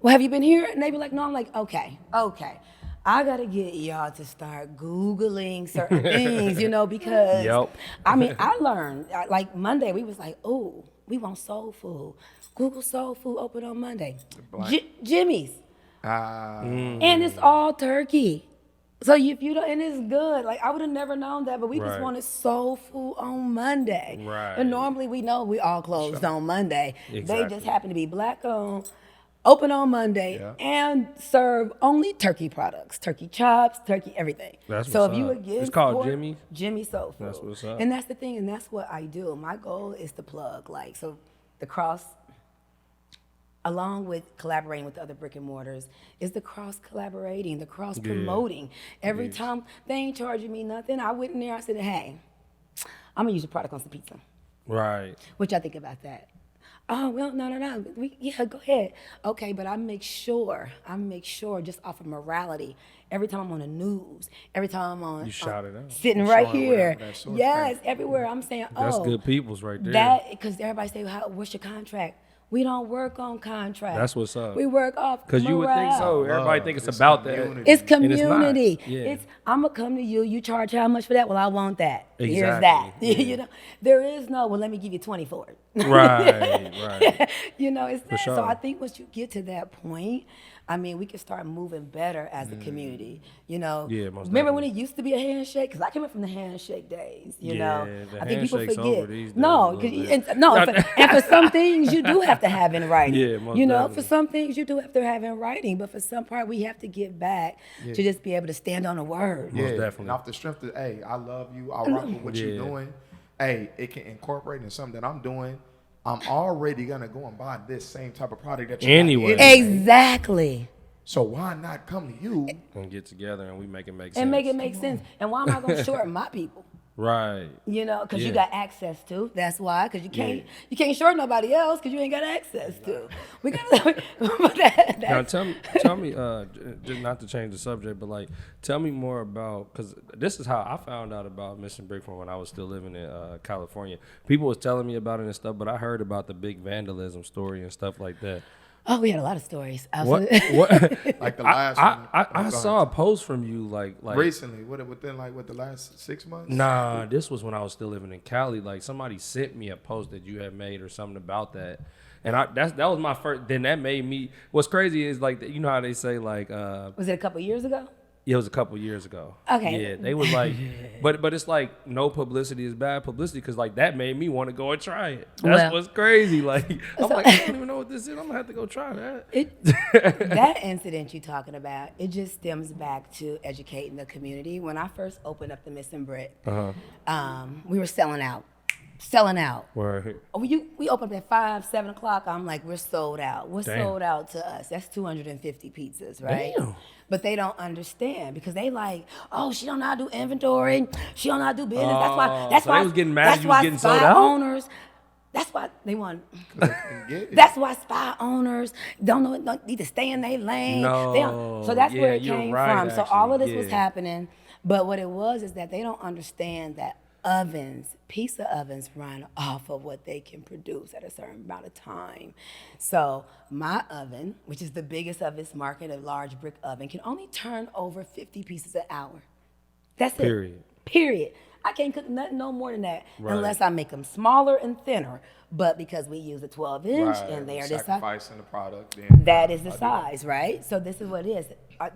A: Well, have you been here? And they be like, no. I'm like, okay. I got to get y'all to start Googling certain things, because,
B: Yep.
A: I mean, I learned, like Monday, we was like, oh, We want soul food. Google soul food open on Monday.
C: Black.
A: Jimmy's. And it's all turkey. So if you don't, and it's good. Like I would have never known that, but we just
B: Right.
A: wanted soul food on Monday.
B: Right.
A: And normally we know we all closed on Monday. They
B: Exactly.
A: just happen to be black owned, open on Monday,
C: Yeah.
A: and serve only turkey products, turkey chops, turkey everything.
B: That's
A: so
B: what's
A: if you
B: up.
A: again,
B: It's called Jimmy?
A: Jimmy Soul Food.
B: That's what's up.
A: And that's the thing, and that's what I do. My goal is to plug, like, so the cross, along with collaborating with other brick and mortars, is the cross collaborating, the cross promoting. Every time they ain't charging me nothing, I went in there, I said, hey, I'm gonna use your product on some pizza.
B: Right.
A: What y'all think about that? Oh, well, no. Yeah, go ahead. Okay, but I make sure just off of morality, every time I'm on the news, every time I'm on,
B: You shout it out.
A: sitting right
C: showing
A: here.
C: whatever that source
A: Yes, everywhere I'm saying,
B: That's
A: oh.
B: good peoples right there.
A: That, because everybody say, what's your contract? We don't work on contract.
B: That's what's up.
A: We work off
B: Because you would think so.
A: morale.
B: Everybody think it's
C: It's
B: about
C: community.
B: that.
A: It's
B: And it's not.
A: community.
B: Yeah.
A: It's I'm gonna come to you. You charge how much for that? Well, I want that. Here's that.
B: Exactly. Yeah.
A: You know, there is no. Well, let me give you 20 for it.
B: Right.
A: You know, it's that.
B: sure.
A: So I think once you get to that point, I mean, we can start moving better as a community. You know,
B: Yeah, most
A: remember when
B: definitely.
A: it used to be a handshake? Because I came up from the handshake days. You know,
B: Yeah, the
A: I think people
B: handshake's
A: forget.
B: over these days a
A: No,
B: little
A: 'cause
B: bit.
A: and for some things you do have to have in writing.
B: Yeah, most
A: you know,
B: definitely.
A: for some things you do have to have in writing, but for some part we have to get back to just be able to stand on a word.
B: Most
C: And
B: definitely.
C: off the strength of, hey, I love you. I rock with what
B: Yeah.
C: you're doing. Hey, it can incorporate in something that I'm doing. I'm already gonna go and buy this same type of product that you got
B: Anyway.
A: Exactly.
C: So why not come to you?
B: And get together and we make it make sense.
A: And make it make sense. And why am I going to shorten my people?
B: Right.
A: You know, because you
B: Yeah.
A: got access to. That's why. Because you can't short nobody else because you ain't got access to. We got
B: Now tell me, just not to change the subject, but like, tell me more about, because this is how I found out about Missing Brick from when I was still living in California. People was telling me about it and stuff, but I heard about the big vandalism story and stuff like that.
A: Oh, we had a lot of stories.
B: What?
C: Like the last one.
B: I
C: Go
B: saw a
C: ahead.
B: post from you like
C: Recently, within the last 6 months?
B: Nah, this was when I was still living in Cali. Like somebody sent me a post that you had made or something about that, and that was my first. Then that made me. What's crazy is like you know how they say like
A: Was it a couple years ago?
B: it was a couple years ago.
A: Okay.
B: Yeah, they was like, but it's like no publicity is bad publicity because like that made me want to go and try it. That's
A: Well-
B: what's crazy. Like I'm like I don't even know what this is. I'm gonna have to go try that.
A: That incident you're talking about, it just stems back to educating the community. When I first opened up the Missing Brick, we were selling out.
B: Where
A: We opened up at 5, 7 o'clock. I'm like, we're sold out. What's
B: Damn.
A: sold out to us? That's 250 pizzas, right?
B: Damn.
A: But they don't understand because they like, oh, she don't know how to do inventory. She don't know how to do business. That's
B: so
A: why.
B: they was getting mad
A: that's
B: you was
A: why
B: getting
A: spy
B: sold out?
A: owners. That's why they want.
C: They can get it.
A: That's why spy owners don't need to stay in their lane. They don't- so that's
B: No,
A: where it
B: you're
A: came
B: right,
A: from. So all of this
B: actually,
A: was
B: yeah.
A: happening, but what it was is that they don't understand that pizza ovens run off of what they can produce at a certain amount of time. So my oven, which is the biggest of its market, a large brick oven, can only turn over 50 pieces an hour. That's
B: Period.
A: it. Period. I can't cook nothing no more than that
B: Right.
A: unless I make them smaller and thinner. But because we use a 12-inch
C: Right.
A: and they are this size,
C: Sacrificing the product. Then
A: that is the
C: I do
A: size, right? So this is what it is.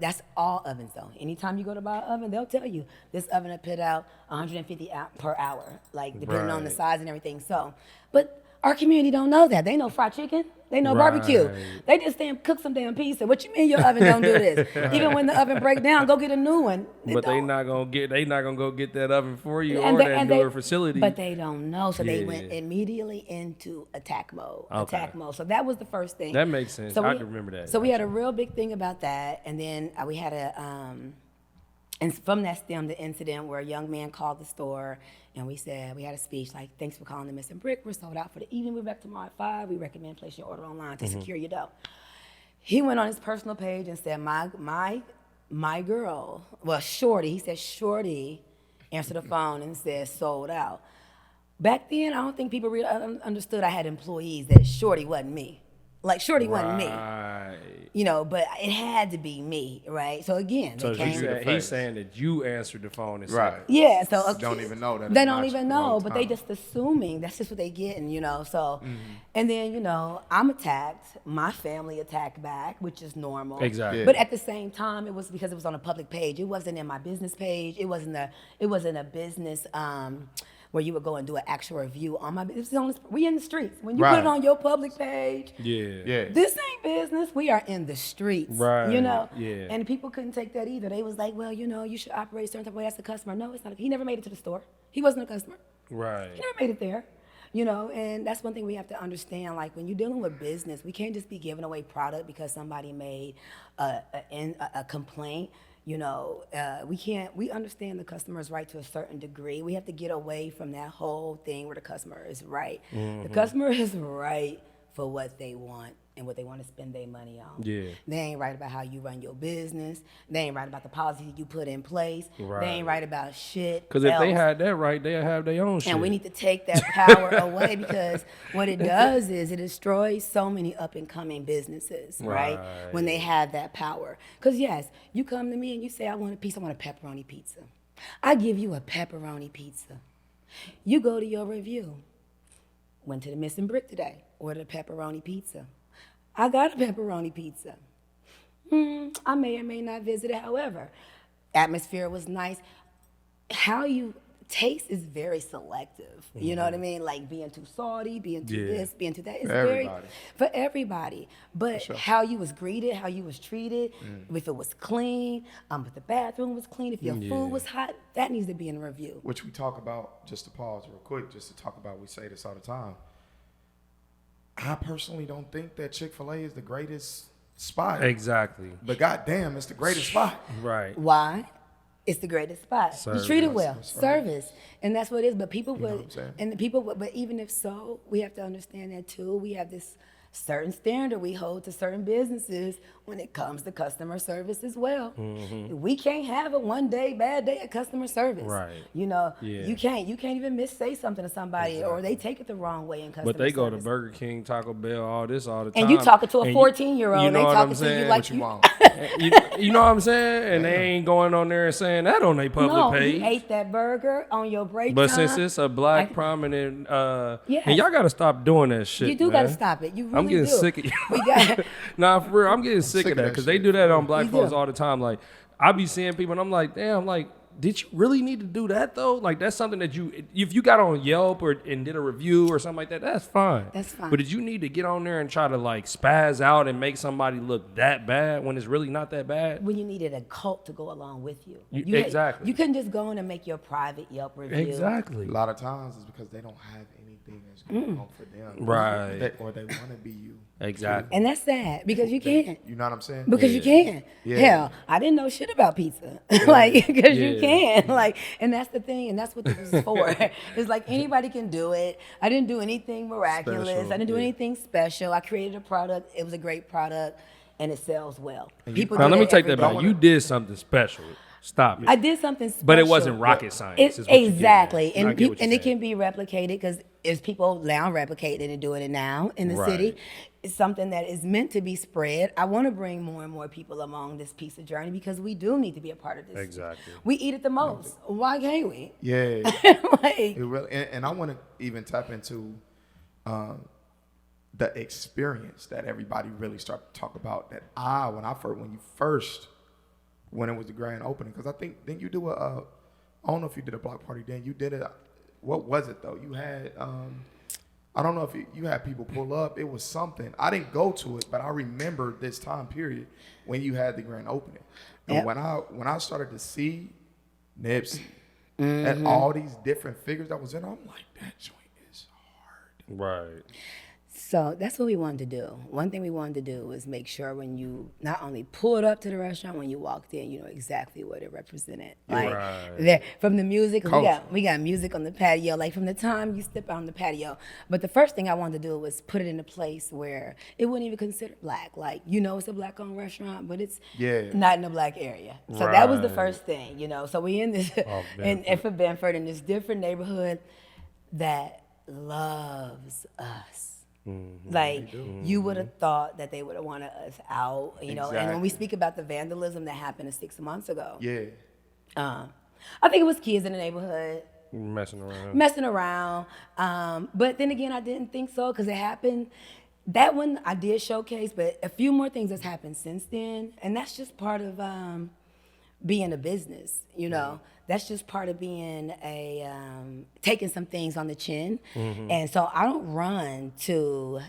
A: That's all ovens though. Anytime you go to buy an oven, they'll tell you this oven will put out 150 per hour, like depending on the
B: Right.
A: size and everything. So, but our community don't know that. They know fried chicken. They know barbecue.
B: Right.
A: They just stand cook some damn pizza. What you mean your oven don't do this? Even when the oven break down, go get a new one. It
B: But they
A: don't.
B: not gonna go get that oven for you
A: And
B: or
A: they-
B: that
A: and
B: newer
A: they-
B: facility.
A: But they don't know, so they
B: Yeah.
A: went immediately into attack mode.
B: Okay.
A: So that was the first thing.
B: That makes sense.
A: So
B: I
A: we-
B: can remember that,
A: So we had a real big thing about that, and then we had and from that stemmed the incident where a young man called the store, and we had a speech like, "Thanks for calling the Missing Brick. We're sold out for the evening. We're back tomorrow at 5. We recommend placing your order online to secure your dough." He went on his personal page and said, "My girl, well, Shorty." He said, "Shorty answered the phone and said sold out." Back then, I don't think people really understood I had employees. That Shorty wasn't me. Like Shorty wasn't me.
B: Right.
A: but it had to be me, right? So again,
B: So
A: they came.
B: he's saying that you answered the phone and
C: Right.
B: said,
A: Yeah, so okay,
C: Don't even know that
A: they
C: it's
A: don't
C: not
A: even
C: you all
A: know,
C: the
A: but they
C: time.
A: just assuming that's just what they getting, So, and then I'm attacked. My family attacked back, which is normal.
B: Exactly.
C: Yeah.
A: But at the same time, it was because it was on a public page. It wasn't in my business page. It wasn't a business where you would go and do an actual review on my business. We in the streets. When you put
C: Right.
A: it on your public page,
C: Yeah.
A: this ain't business. We are in the streets,
B: Right, yeah.
A: And people couldn't take that either. They was like, well, you should operate a certain type of way. That's the customer. No, it's not. He never made it to the store. He wasn't a customer.
B: right.
A: He never made it there. And that's one thing we have to understand. Like when you're dealing with business, we can't just be giving away product because somebody made a complaint. We understand the customer's right to a certain degree. We have to get away from that whole thing where the customer is right. The customer is right for what they want and what they want to spend their money on.
B: Yeah.
A: They ain't right about how you run your business. They ain't right about the policies you put in place.
B: Right.
A: They ain't right about shit.
B: Because if they
A: else.
B: had that right, they'd have their own shit.
A: And we need to take that power away because what it does is it destroys so many up and coming businesses, right? When they have that power. Because yes, you come to me and you say, I want a pepperoni pizza. I give you a pepperoni pizza. You go to your review. Went to the Missing Brick today, ordered a pepperoni pizza. I got a pepperoni pizza. I may or may not visit it. However, atmosphere was nice. How you taste is very selective. You know what I mean? Like being too salty, being too this, being too that. It's for everybody. But how you was greeted, how you was treated, if it was clean, if the bathroom was clean, if your food was hot, that needs to be in a review.
C: Which we talk about, just to pause real quick, just to talk about, we say this all the time. I personally don't think that Chick-fil-A is the greatest spot.
B: Exactly.
C: But goddamn, it's the greatest spot.
B: Right.
A: Why? It's the greatest spot.
B: Service.
A: You treat it well.
C: Service.
A: Service. And that's what it is. But people
C: You know
A: would,
C: what I'm saying?
A: and the people would, but even if so, we have to understand that too. We have this certain standard we hold to certain businesses when it comes to customer service as well. We can't have a one day bad day at customer service.
B: Right.
A: You can't even say something to somebody or they take it the wrong way in customer service.
B: But they go to Burger King, Taco Bell, all this all the time.
A: And you talking to a
B: And
A: 14-year-old,
B: you know
A: they
B: what
A: talking
B: I'm
A: to you
B: saying?
A: like
C: What you want?
B: you know what I'm saying? And they ain't going on there and saying that on their public
A: no,
B: page.
A: you ate that burger on your break
B: But
A: time.
B: since it's a black prominent,
A: Yes.
B: and y'all gotta stop doing that shit.
A: You do
B: man.
A: gotta stop it. You really do.
B: I'm getting sick of you.
A: We got
B: Nah, for real, I'm getting sick of that because they
C: shit.
B: do that on black
A: We
B: folks
A: do.
B: all the time. Like I be seeing people and I'm like, damn, like, did you really need to do that though? Like that's something that if you got on Yelp and did a review or something like that, that's fine.
A: That's fine.
B: But did you need to get on there and try to like spaz out and make somebody look that bad when it's really not that bad?
A: when you needed a cult to go along with you.
B: Exactly.
A: You couldn't just go in and make your private Yelp review.
B: Exactly.
C: A lot of times it's because they don't have anything that's going on for them.
B: Right.
C: Or they want to be you.
B: Exactly.
A: And that's sad because you can't.
C: You know what I'm saying?
A: Because you can.
C: Yeah.
A: Hell, I didn't know shit about pizza. Because you
B: Yeah.
A: can. Like, and that's the thing, and that's what this is for. It's like anybody can do it. I didn't do anything miraculous.
C: Special,
A: I didn't do
C: yeah.
A: anything special. I created a product. It was a great product, and it sells well. People
B: Now
A: do
B: let me
A: that
B: take
A: every
B: that
A: day.
B: back. You did something special. Stop it.
A: I did something special.
B: But it wasn't rocket science. is what you're getting at.
A: Exactly.
B: I
A: And,
B: get what you're
A: and it
B: saying.
A: can be replicated because there's people now replicating and doing it now in the
B: Right.
A: city. It's something that is meant to be spread. I want to bring more and more people along this piece of journey because we do need to be a part of this.
B: Exactly.
A: We eat it the most. Why can't we?
C: Yeah.
A: Like,
C: It really, and I want to even tap into the experience that everybody really started to talk about. That when it was the grand opening, because I think then you do I don't know if you did a block party then. You did it. What was it though? You had I don't know if you had people pull up. It was something. I didn't go to it, but I remember this time period when you had the grand opening. And
A: Yep.
C: when I started to see Nipsey and all these different figures that was in, I'm like, that joint is hard.
B: Right.
A: so that's what we wanted to do. One thing we wanted to do was make sure when you not only pulled up to the restaurant, when you walked in, you know exactly what it represented. Like
B: Right.
A: there, from the music, 'cause
C: Culture.
A: we got music on the patio, like from the time you step out on the patio. But the first thing I wanted to do was put it in a place where it wouldn't even consider black. Like, it's a black-owned restaurant, but it's
C: Yeah.
A: not in a black area. So that was the
B: Right.
A: first thing, So we in this, in for Benford, in this different neighborhood that loves us. Like, you would have thought that they would have wanted us out, you know. And when we speak about the vandalism that happened 6 months ago, I think it was kids in the neighborhood messing around. But then again, I didn't think so because it happened. That one I did showcase, but a few more things has happened since then, and that's just part of being a business, you know. That's just part of being taking some things on the chin. And so I don't run to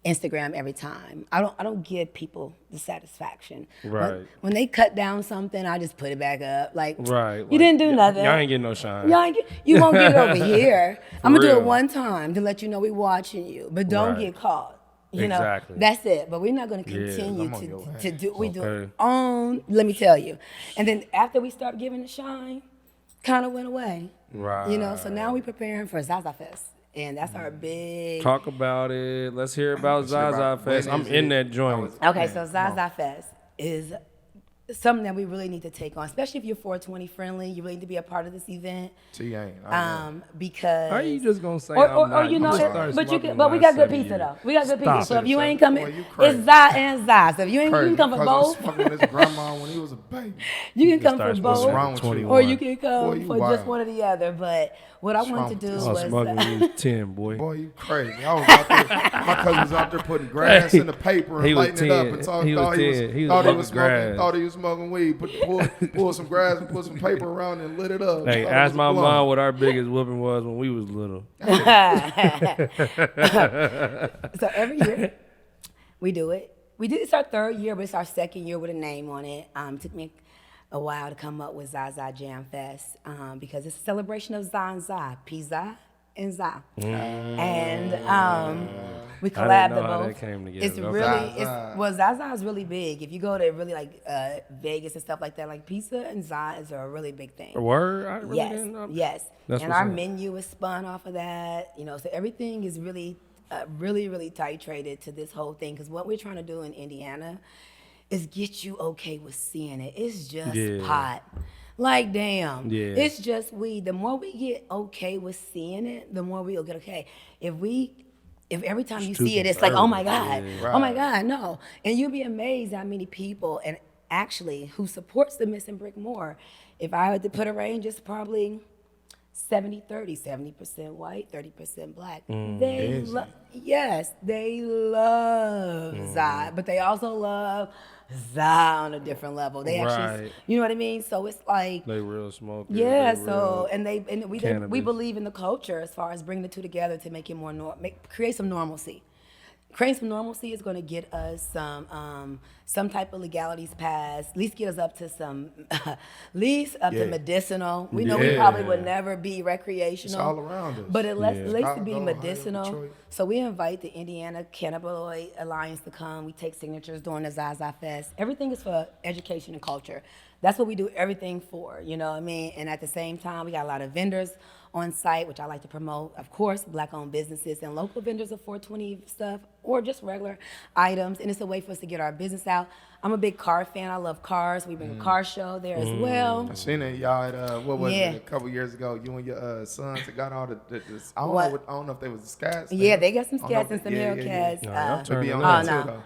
A: Instagram every time. I don't give people the satisfaction.
B: Right.
A: When they cut down something, I just put it back up. Like,
B: right.
A: You didn't do nothing.
B: Y'all ain't getting no shine.
A: You won't get it over here. I'm gonna do
B: real.
A: it one time to let you know we watching you, but don't get caught. You know, that's it. But we're not going to continue to do. We do on. Let me tell you. And then after we start giving the shine, kind of went away.
B: Right.
A: You know. So now we preparing for Zaza Fest, and that's our big.
B: Talk about it. Let's hear about Zaza Fest. I'm in that joint.
A: Okay, so Zaza Fest is something that we really need to take on, especially if you're 420 friendly. You really need to be a part of this event. Because
B: how are you just gonna say
A: or you know, but we got good pizza though. We got good pizza. So if you ain't coming, it's Za and Za. So if you ain't, you can come for both.
C: Fucking with his grandma when he was a baby.
A: You can come for both, or you can come for
C: wild.
A: just one or the other. But what I wanted to do was
B: smuggling these 10, boy.
C: Boy, you crazy. I was out there. My cousin was out there putting grass in the paper and lighting it up and thought he was smoking weed. Pulled some grass and put some paper around it and lit it up.
B: Hey, ask my mom what our biggest whooping was when we was little.
A: So every year we do it. It's our third year, but it's our second year with a name on it. It took me a while to come up with Zaza Jam Fest because it's a celebration of Za and Za, Pizza and Za. And we collabed them both.
B: That came together.
A: It's really, Zaza is really big. If you go to really like Vegas and stuff like that, like pizza and Za is a really big thing.
B: Word? I really didn't know.
A: Yes. And our menu is spun off of that, you know, so everything is really, really titrated to this whole thing because what we're trying to do in Indiana is get you okay with seeing it. It's just pot. Like, damn. Yeah. It's just weed. The more we get okay with seeing it, the more we'll get okay. If every time you see it, it's like, oh my God, oh my God, no. And you'll be amazed how many people, and actually, who supports the Missing Brick more. If I had to put a range, it's probably 70-30, 70% white, 30% black. They love Za, but they also love Za on a different level. They actually, you know what I mean? So it's like
B: they real smoke.
A: Yeah. So we believe in the culture as far as bringing the two together to make it more create some normalcy. Creating some normalcy is going to get us some type of legalities passed, at least get us up to to medicinal. We know we probably would never be recreational.
C: It's all around us.
A: But at least to be medicinal. So we invite the Indiana Cannabinoid Alliance to come. We take signatures during the Zaza Fest. Everything is for education and culture. That's what we do everything for, you know what I mean? And at the same time, we got a lot of vendors on site, which I like to promote. Of course, Black-owned businesses and local vendors of 420 stuff or just regular items. And it's a way for us to get our business out. I'm a big car fan. I love cars. We bring a car show there as well.
C: I seen it, y'all, at, it, a couple years ago, you and your sons got all the I don't know if they was the Scats.
A: Yeah, they got some Scats and some Hellcats.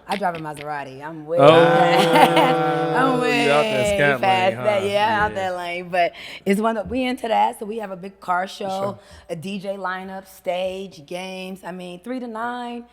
B: I
A: drive a Maserati. I'm way I'm way
B: out that Scat
A: fast.
B: lane,
A: Out that lane. But it's one that we into that. So we have a big car show, a DJ lineup, stage, games. I mean, 3 to 9.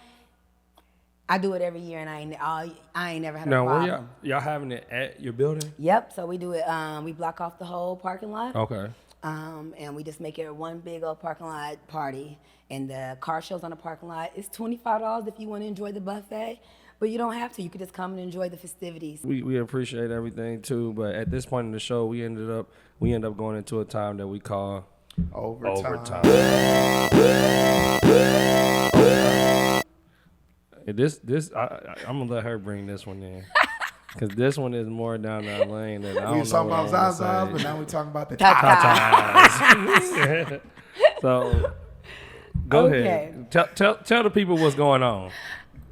A: I do it every year, and I ain't never had a problem.
B: Now, y'all having it at your building?
A: Yep. So we do it. We block off the whole parking lot.
B: Okay.
A: And we just make it one big old parking lot party. And the car shows on the parking lot. It's $25 if you want to enjoy the buffet, but you don't have to. You could just come and enjoy the festivities.
B: We appreciate everything too, but at this point in the show, we end up going into a time that we call overtime. I'm gonna let her bring this one in, cause this one is more down that lane. That I don't know.
C: We talking about Zaza, but now we talking about the
A: Tatas.
B: So, go ahead. Tell the people what's going on.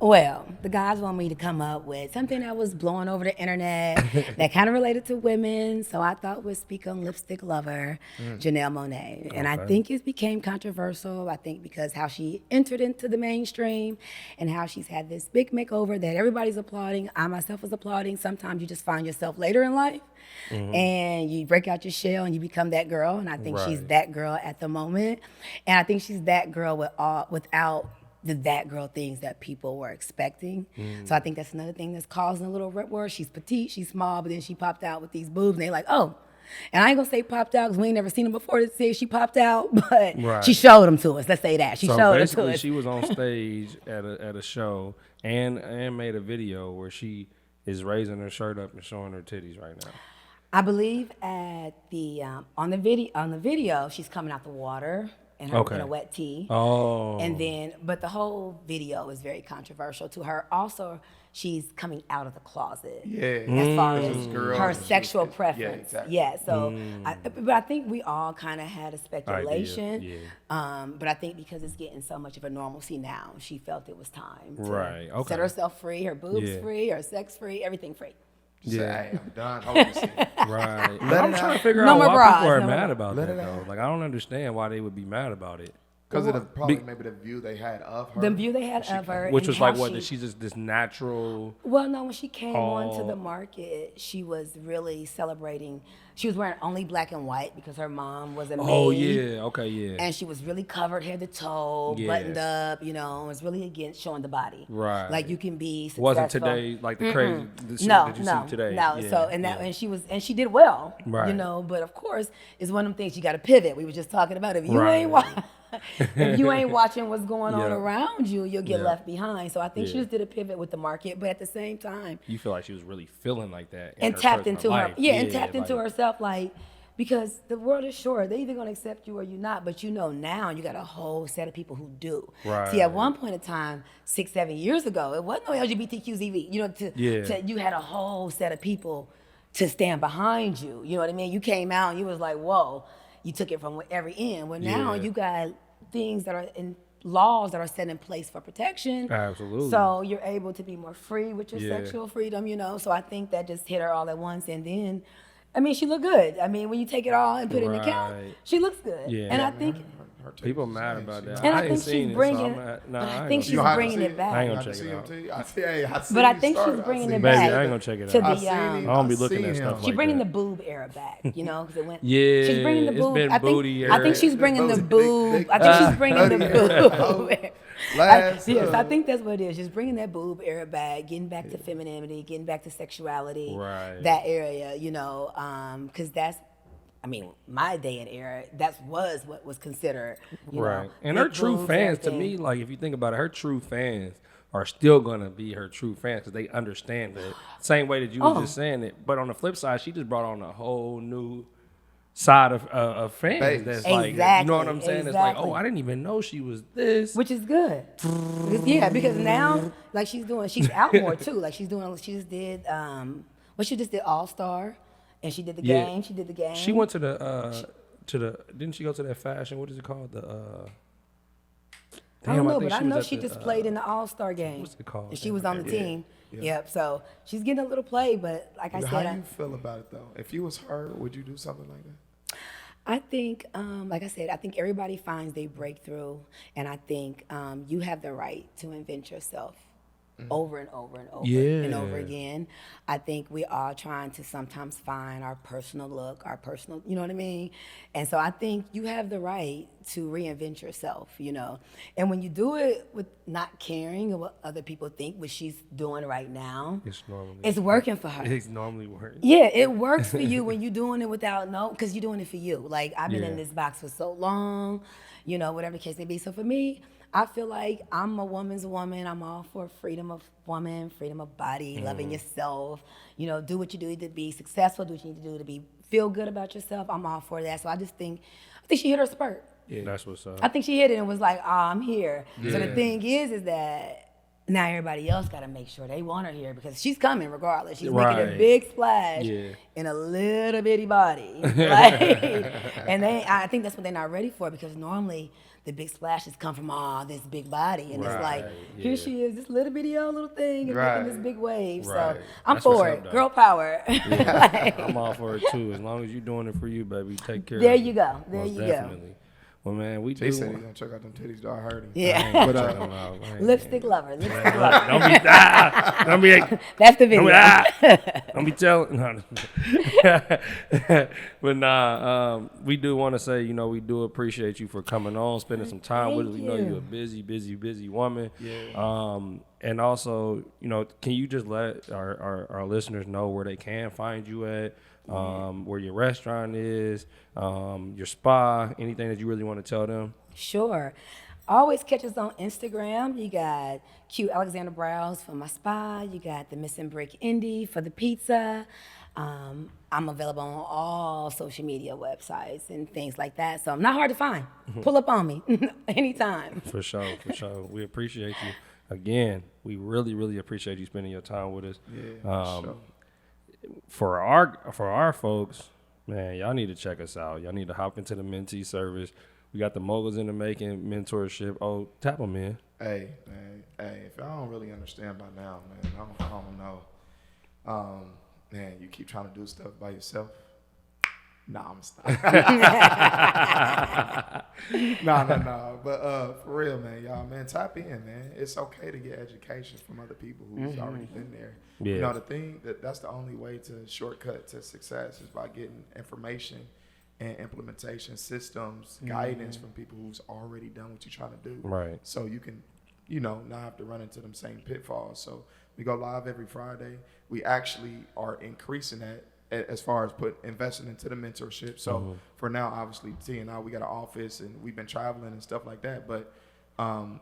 A: Well, the guys want me to come up with something that was blowing over the internet that kind of related to women. So I thought we'd speak on Lipstick Lover, Janelle Monáe. And I think it became controversial. I think because how she entered into the mainstream and how she's had this big makeover that everybody's applauding. I myself was applauding. Sometimes you just find yourself later in life and you break out your shell and you become that girl. And I think she's that girl at the moment. And I think she's that girl without the that girl things that people were expecting. So I think that's another thing that's causing a little rip where she's petite, she's small, but then she popped out with these boobs and they like, oh. And I ain't gonna say popped out because we ain't never seen them before to say she popped out, but she showed them to us. Let's say that. She showed them to
B: basically,
A: us.
B: she was on stage at a show and made a video where she is raising her shirt up and showing her titties right now.
A: I believe at the on the video she's coming out the water in a wet tee.
B: Oh.
A: And then, but the whole video is very controversial to her. Also, she's coming out of the closet.
C: Yeah.
A: As far as
C: girls
A: her
C: and
A: sexual
C: she's-
A: preference.
C: Yeah, exactly.
A: So, but I think we all kind of had a speculation.
B: Idea,
A: But I think because it's getting so much of a normalcy now, she felt it was time to
B: Right, okay.
A: set herself free, her boobs
B: Yeah.
A: free, her sex free, everything free.
C: Say,
B: Yeah.
C: hey, I'm done. Hold this in.
B: Right.
C: Let
B: I'm
C: it
B: trying
C: out.
B: to figure
A: No
B: out
A: more
B: why
A: bras,
B: people are
A: no
B: mad
A: more-
B: about
C: Let
B: that,
C: it
B: though.
C: out.
B: Like, I don't understand why they would be mad about it.
C: Because of the probably
B: Be-
C: maybe the view they had of her.
A: The view they had of her.
B: Which
A: and
B: was
A: how
B: like, what, that she's just this natural...
A: Well, no, when she came onto the
B: Oh.
A: market, she was really celebrating. She was wearing only black and white because her mom was a maid.
B: Oh, yeah. Okay, yeah.
A: And she was really covered head to toe,
B: Yeah.
A: buttoned up, was really against showing the body.
B: Right.
A: Like you can be successful.
B: Wasn't today like the crazy the shit
A: No,
B: that you
A: no,
B: see today?
A: no.
B: Yeah,
A: So
B: yeah.
A: and she did well,
B: Right.
A: But of course, it's one of them things you got to pivot. We were just talking about if you
B: Right.
A: ain't if you ain't watching what's going on
B: Yeah.
A: around you, you'll get
B: Yeah.
A: left behind. So I think she
B: Yeah.
A: just did a pivot with the market, but at the same time,
B: You feel like she was really feeling like that in
A: and
B: her
A: tapped
B: personal
A: into
B: life.
A: her and tapped into
B: like-
A: herself like because the world is short. They're either gonna accept you or you're not. But now you got a whole set of people who do.
B: Right.
A: See, at one point in time, 6-7 years ago, it wasn't no LGBTQZV. You had a whole set of people to stand behind you. You know what I mean? You came out and you was like, whoa, you took it from every end. Well, now
B: Yeah.
A: you got things that are in laws that are set in place for protection.
B: Absolutely.
A: So you're able to be more free with your
B: Yeah.
A: sexual freedom, So I think that just hit her all at once. And then, she looked good. When you take it all and put it in the account,
B: Right.
A: she looks good.
B: Yeah.
A: And
B: Yeah,
A: I think,
C: Her titties
B: People
C: is
B: mad
C: nice,
B: about
C: you
B: that.
C: know?
A: and I
B: ain't
A: think
B: seen
A: she's
B: it, so
A: bringing,
B: I'm
A: but
B: not- nah,
A: I
B: ain't
A: think
B: gonna
A: she's
B: check
C: You haven't
A: bringing
C: seen
A: it back.
B: I ain't
C: You
B: gonna
C: haven't
B: check it
C: seen
B: out.
C: him, T? I see, hey, I see
A: But I
C: you
A: think she's
C: started. I
A: bringing
C: see
A: it
C: you.
B: Baby,
A: back
B: I ain't gonna check it
A: to
B: out.
C: I
A: the,
C: seen him.
B: I don't be
C: I
B: looking
C: seen
B: at
C: him.
B: stuff
A: she's
B: like
A: bringing
B: that.
A: the boob era back, because it went.
B: Yeah,
A: she's bringing the
B: it's
A: boob.
B: been
A: I think,
B: booty
A: I think
B: era.
A: she's bringing the
C: Big,
A: boob.
C: big,
A: I think she's bringing the
C: booty.
A: boob.
C: Last,
A: Yes, I think that's what it is. Just bringing that boob era back, getting back to femininity, getting back to sexuality.
B: Right.
A: That area, because that's. My day and era, was what was considered,
B: Right. And
A: big
B: her true
A: boobs,
B: fans, to
A: everything.
B: me, like if you think about it, her true fans are still gonna be her true fans because they understand it. Same way that you was just saying it. But on the flip side, she just brought on a whole new side of fans.
C: Base.
B: That's like, you know what I'm
A: Exactly,
B: saying? It's like,
A: exactly.
B: oh, I didn't even know she was this.
A: Which is good. Because now, like she's out more too. Like she just did, she just did All Star, and she did the
B: Yeah.
A: game. She did the game.
B: She went to the didn't she go to that fashion? What is it called?
A: I don't know,
B: think
A: but I
B: was
A: know
B: at
A: she
B: the,
A: just played in the All Star game.
B: what's it called?
A: And she was on the
C: Yeah.
A: team.
C: Yeah.
A: Yep. So she's getting a little play, but like I
C: How
A: said,
C: do you feel about it though? If you was her, would you do something like that?
A: I think, like I said, I think everybody finds their breakthrough, and I think you have the right to invent yourself over and over and over and over
B: Yeah.
A: again. I think we are trying to sometimes find our personal look, our personal, you know what I mean? And so I think you have the right to reinvent yourself, And when you do it with not caring of what other people think, what she's doing right now, it's working for her.
B: It's normally working.
A: Yeah, it works for you when you're doing it without because you're doing it for you. Like I've been
B: Yeah.
A: in this box for so long, whatever the case may be. So for me, I feel like I'm a woman's woman. I'm all for freedom of woman, freedom of body, loving yourself. Do what you do to be successful. Do what you need to do to feel good about yourself. I'm all for that. So I think she hit her spurt.
B: Yeah, that's what's up.
A: I think she hit it and was like, I'm here. So the
B: Yeah.
A: thing is that now everybody else got to make sure they want her here because she's coming regardless. She's making a
B: Right.
A: big splash in a little bitty body. Like, and I think that's what they're not ready for because normally the big splashes come from this big body. And it's like, here she is, this little bitty old little thing and making this big wave.
B: Right.
A: So I'm
B: That's
A: for
B: what's
A: it.
B: up, though.
A: Girl power.
B: I'm all for it too. As long as you're doing it for you, baby, take care
A: There
B: of it.
A: you go. There
B: Most
A: you go.
B: definitely. Well, man, we
C: He
B: do.
C: said he's gonna check out them titties. Though I heard him.
A: Yeah.
C: But
B: Check 'em out, man.
A: Lipstick lover. Lipstick lover.
B: Don't be
A: That's the video.
B: don't be telling. No. But nah, we do want to say, you know, we do appreciate you for coming on, spending some time with us. We know you're a busy woman.
C: Yeah.
B: And also, you know, can you just let our listeners know where they can find you at, where your restaurant is, your spa, anything that you really want to tell them?
A: Sure. Always catch us on Instagram. You got Cute Alexander Browse for my spa. You got the Missing Brick Indie for the pizza. I'm available on all social media websites and things like that. So I'm not hard to find. Pull up on me anytime.
B: For sure. We appreciate you. Again, we really appreciate you spending your time with us.
C: Yeah. Sure.
B: For our folks, man, y'all need to check us out. Y'all need to hop into the mentee service. We got the Moguls in the making mentorship. Oh, tap them in.
C: Hey, man. Hey, if y'all don't really understand by now, man, I don't know. Man, you keep trying to do stuff by yourself. Nah, I'm stop. No. But for real, man, y'all, man, tap in, man. It's okay to get education from other people who's already been there.
B: Yeah.
C: You know, the thing that's the only way to shortcut to success is by getting information and implementation systems, guidance from people who's already done what you're trying to do.
B: Right.
C: So you can, you know, not have to run into them same pitfalls. So we go live every Friday. We actually are increasing that as far as investing into the mentorship. So for now, obviously, T and I, we got an office and we've been traveling and stuff like that. But and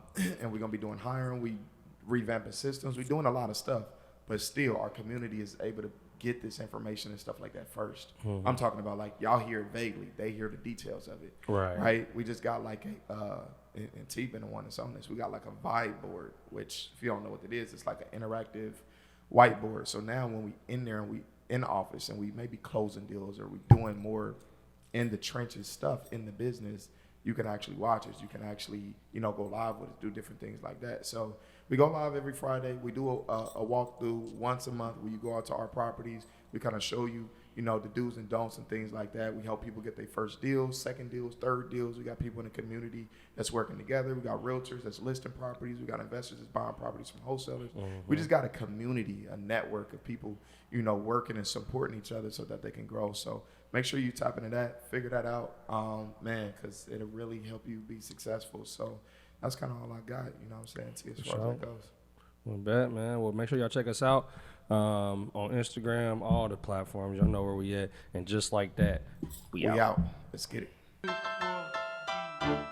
C: we're gonna be doing hiring. We revamping systems. We're doing a lot of stuff. But still, our community is able to get this information and stuff like that first. I'm talking about like y'all hear it vaguely. They hear the details of it. Right. We just got like and T been the one that's on this. We got like a vibe board, which if you don't know what it is, it's like an interactive whiteboard. So now when we in there and we in the office and we may be closing deals or we doing more in the trenches stuff in the business, you can actually watch us. You can actually, you know, go live with us, do different things like that. So we go live every Friday. We do a walkthrough once a month where you go out to our properties. We kind of show you, you know, the do's and don'ts and things like that. We help people get their first deals, second deals, third deals. We got people in the community that's working together. We got realtors that's listing properties. We got investors that's buying properties from wholesalers. We just got a community, a network of people, you know, working and supporting each other so that they can grow. So make sure you tap into that, figure that out, man, because it'll really help you be successful. So that's kind of all I got, you know what I'm saying, T, as far as that goes.
B: Well, bet, man. Well, make sure y'all check us out on Instagram, all the platforms. Y'all know where we at. And just like that, we out.
C: Let's get it.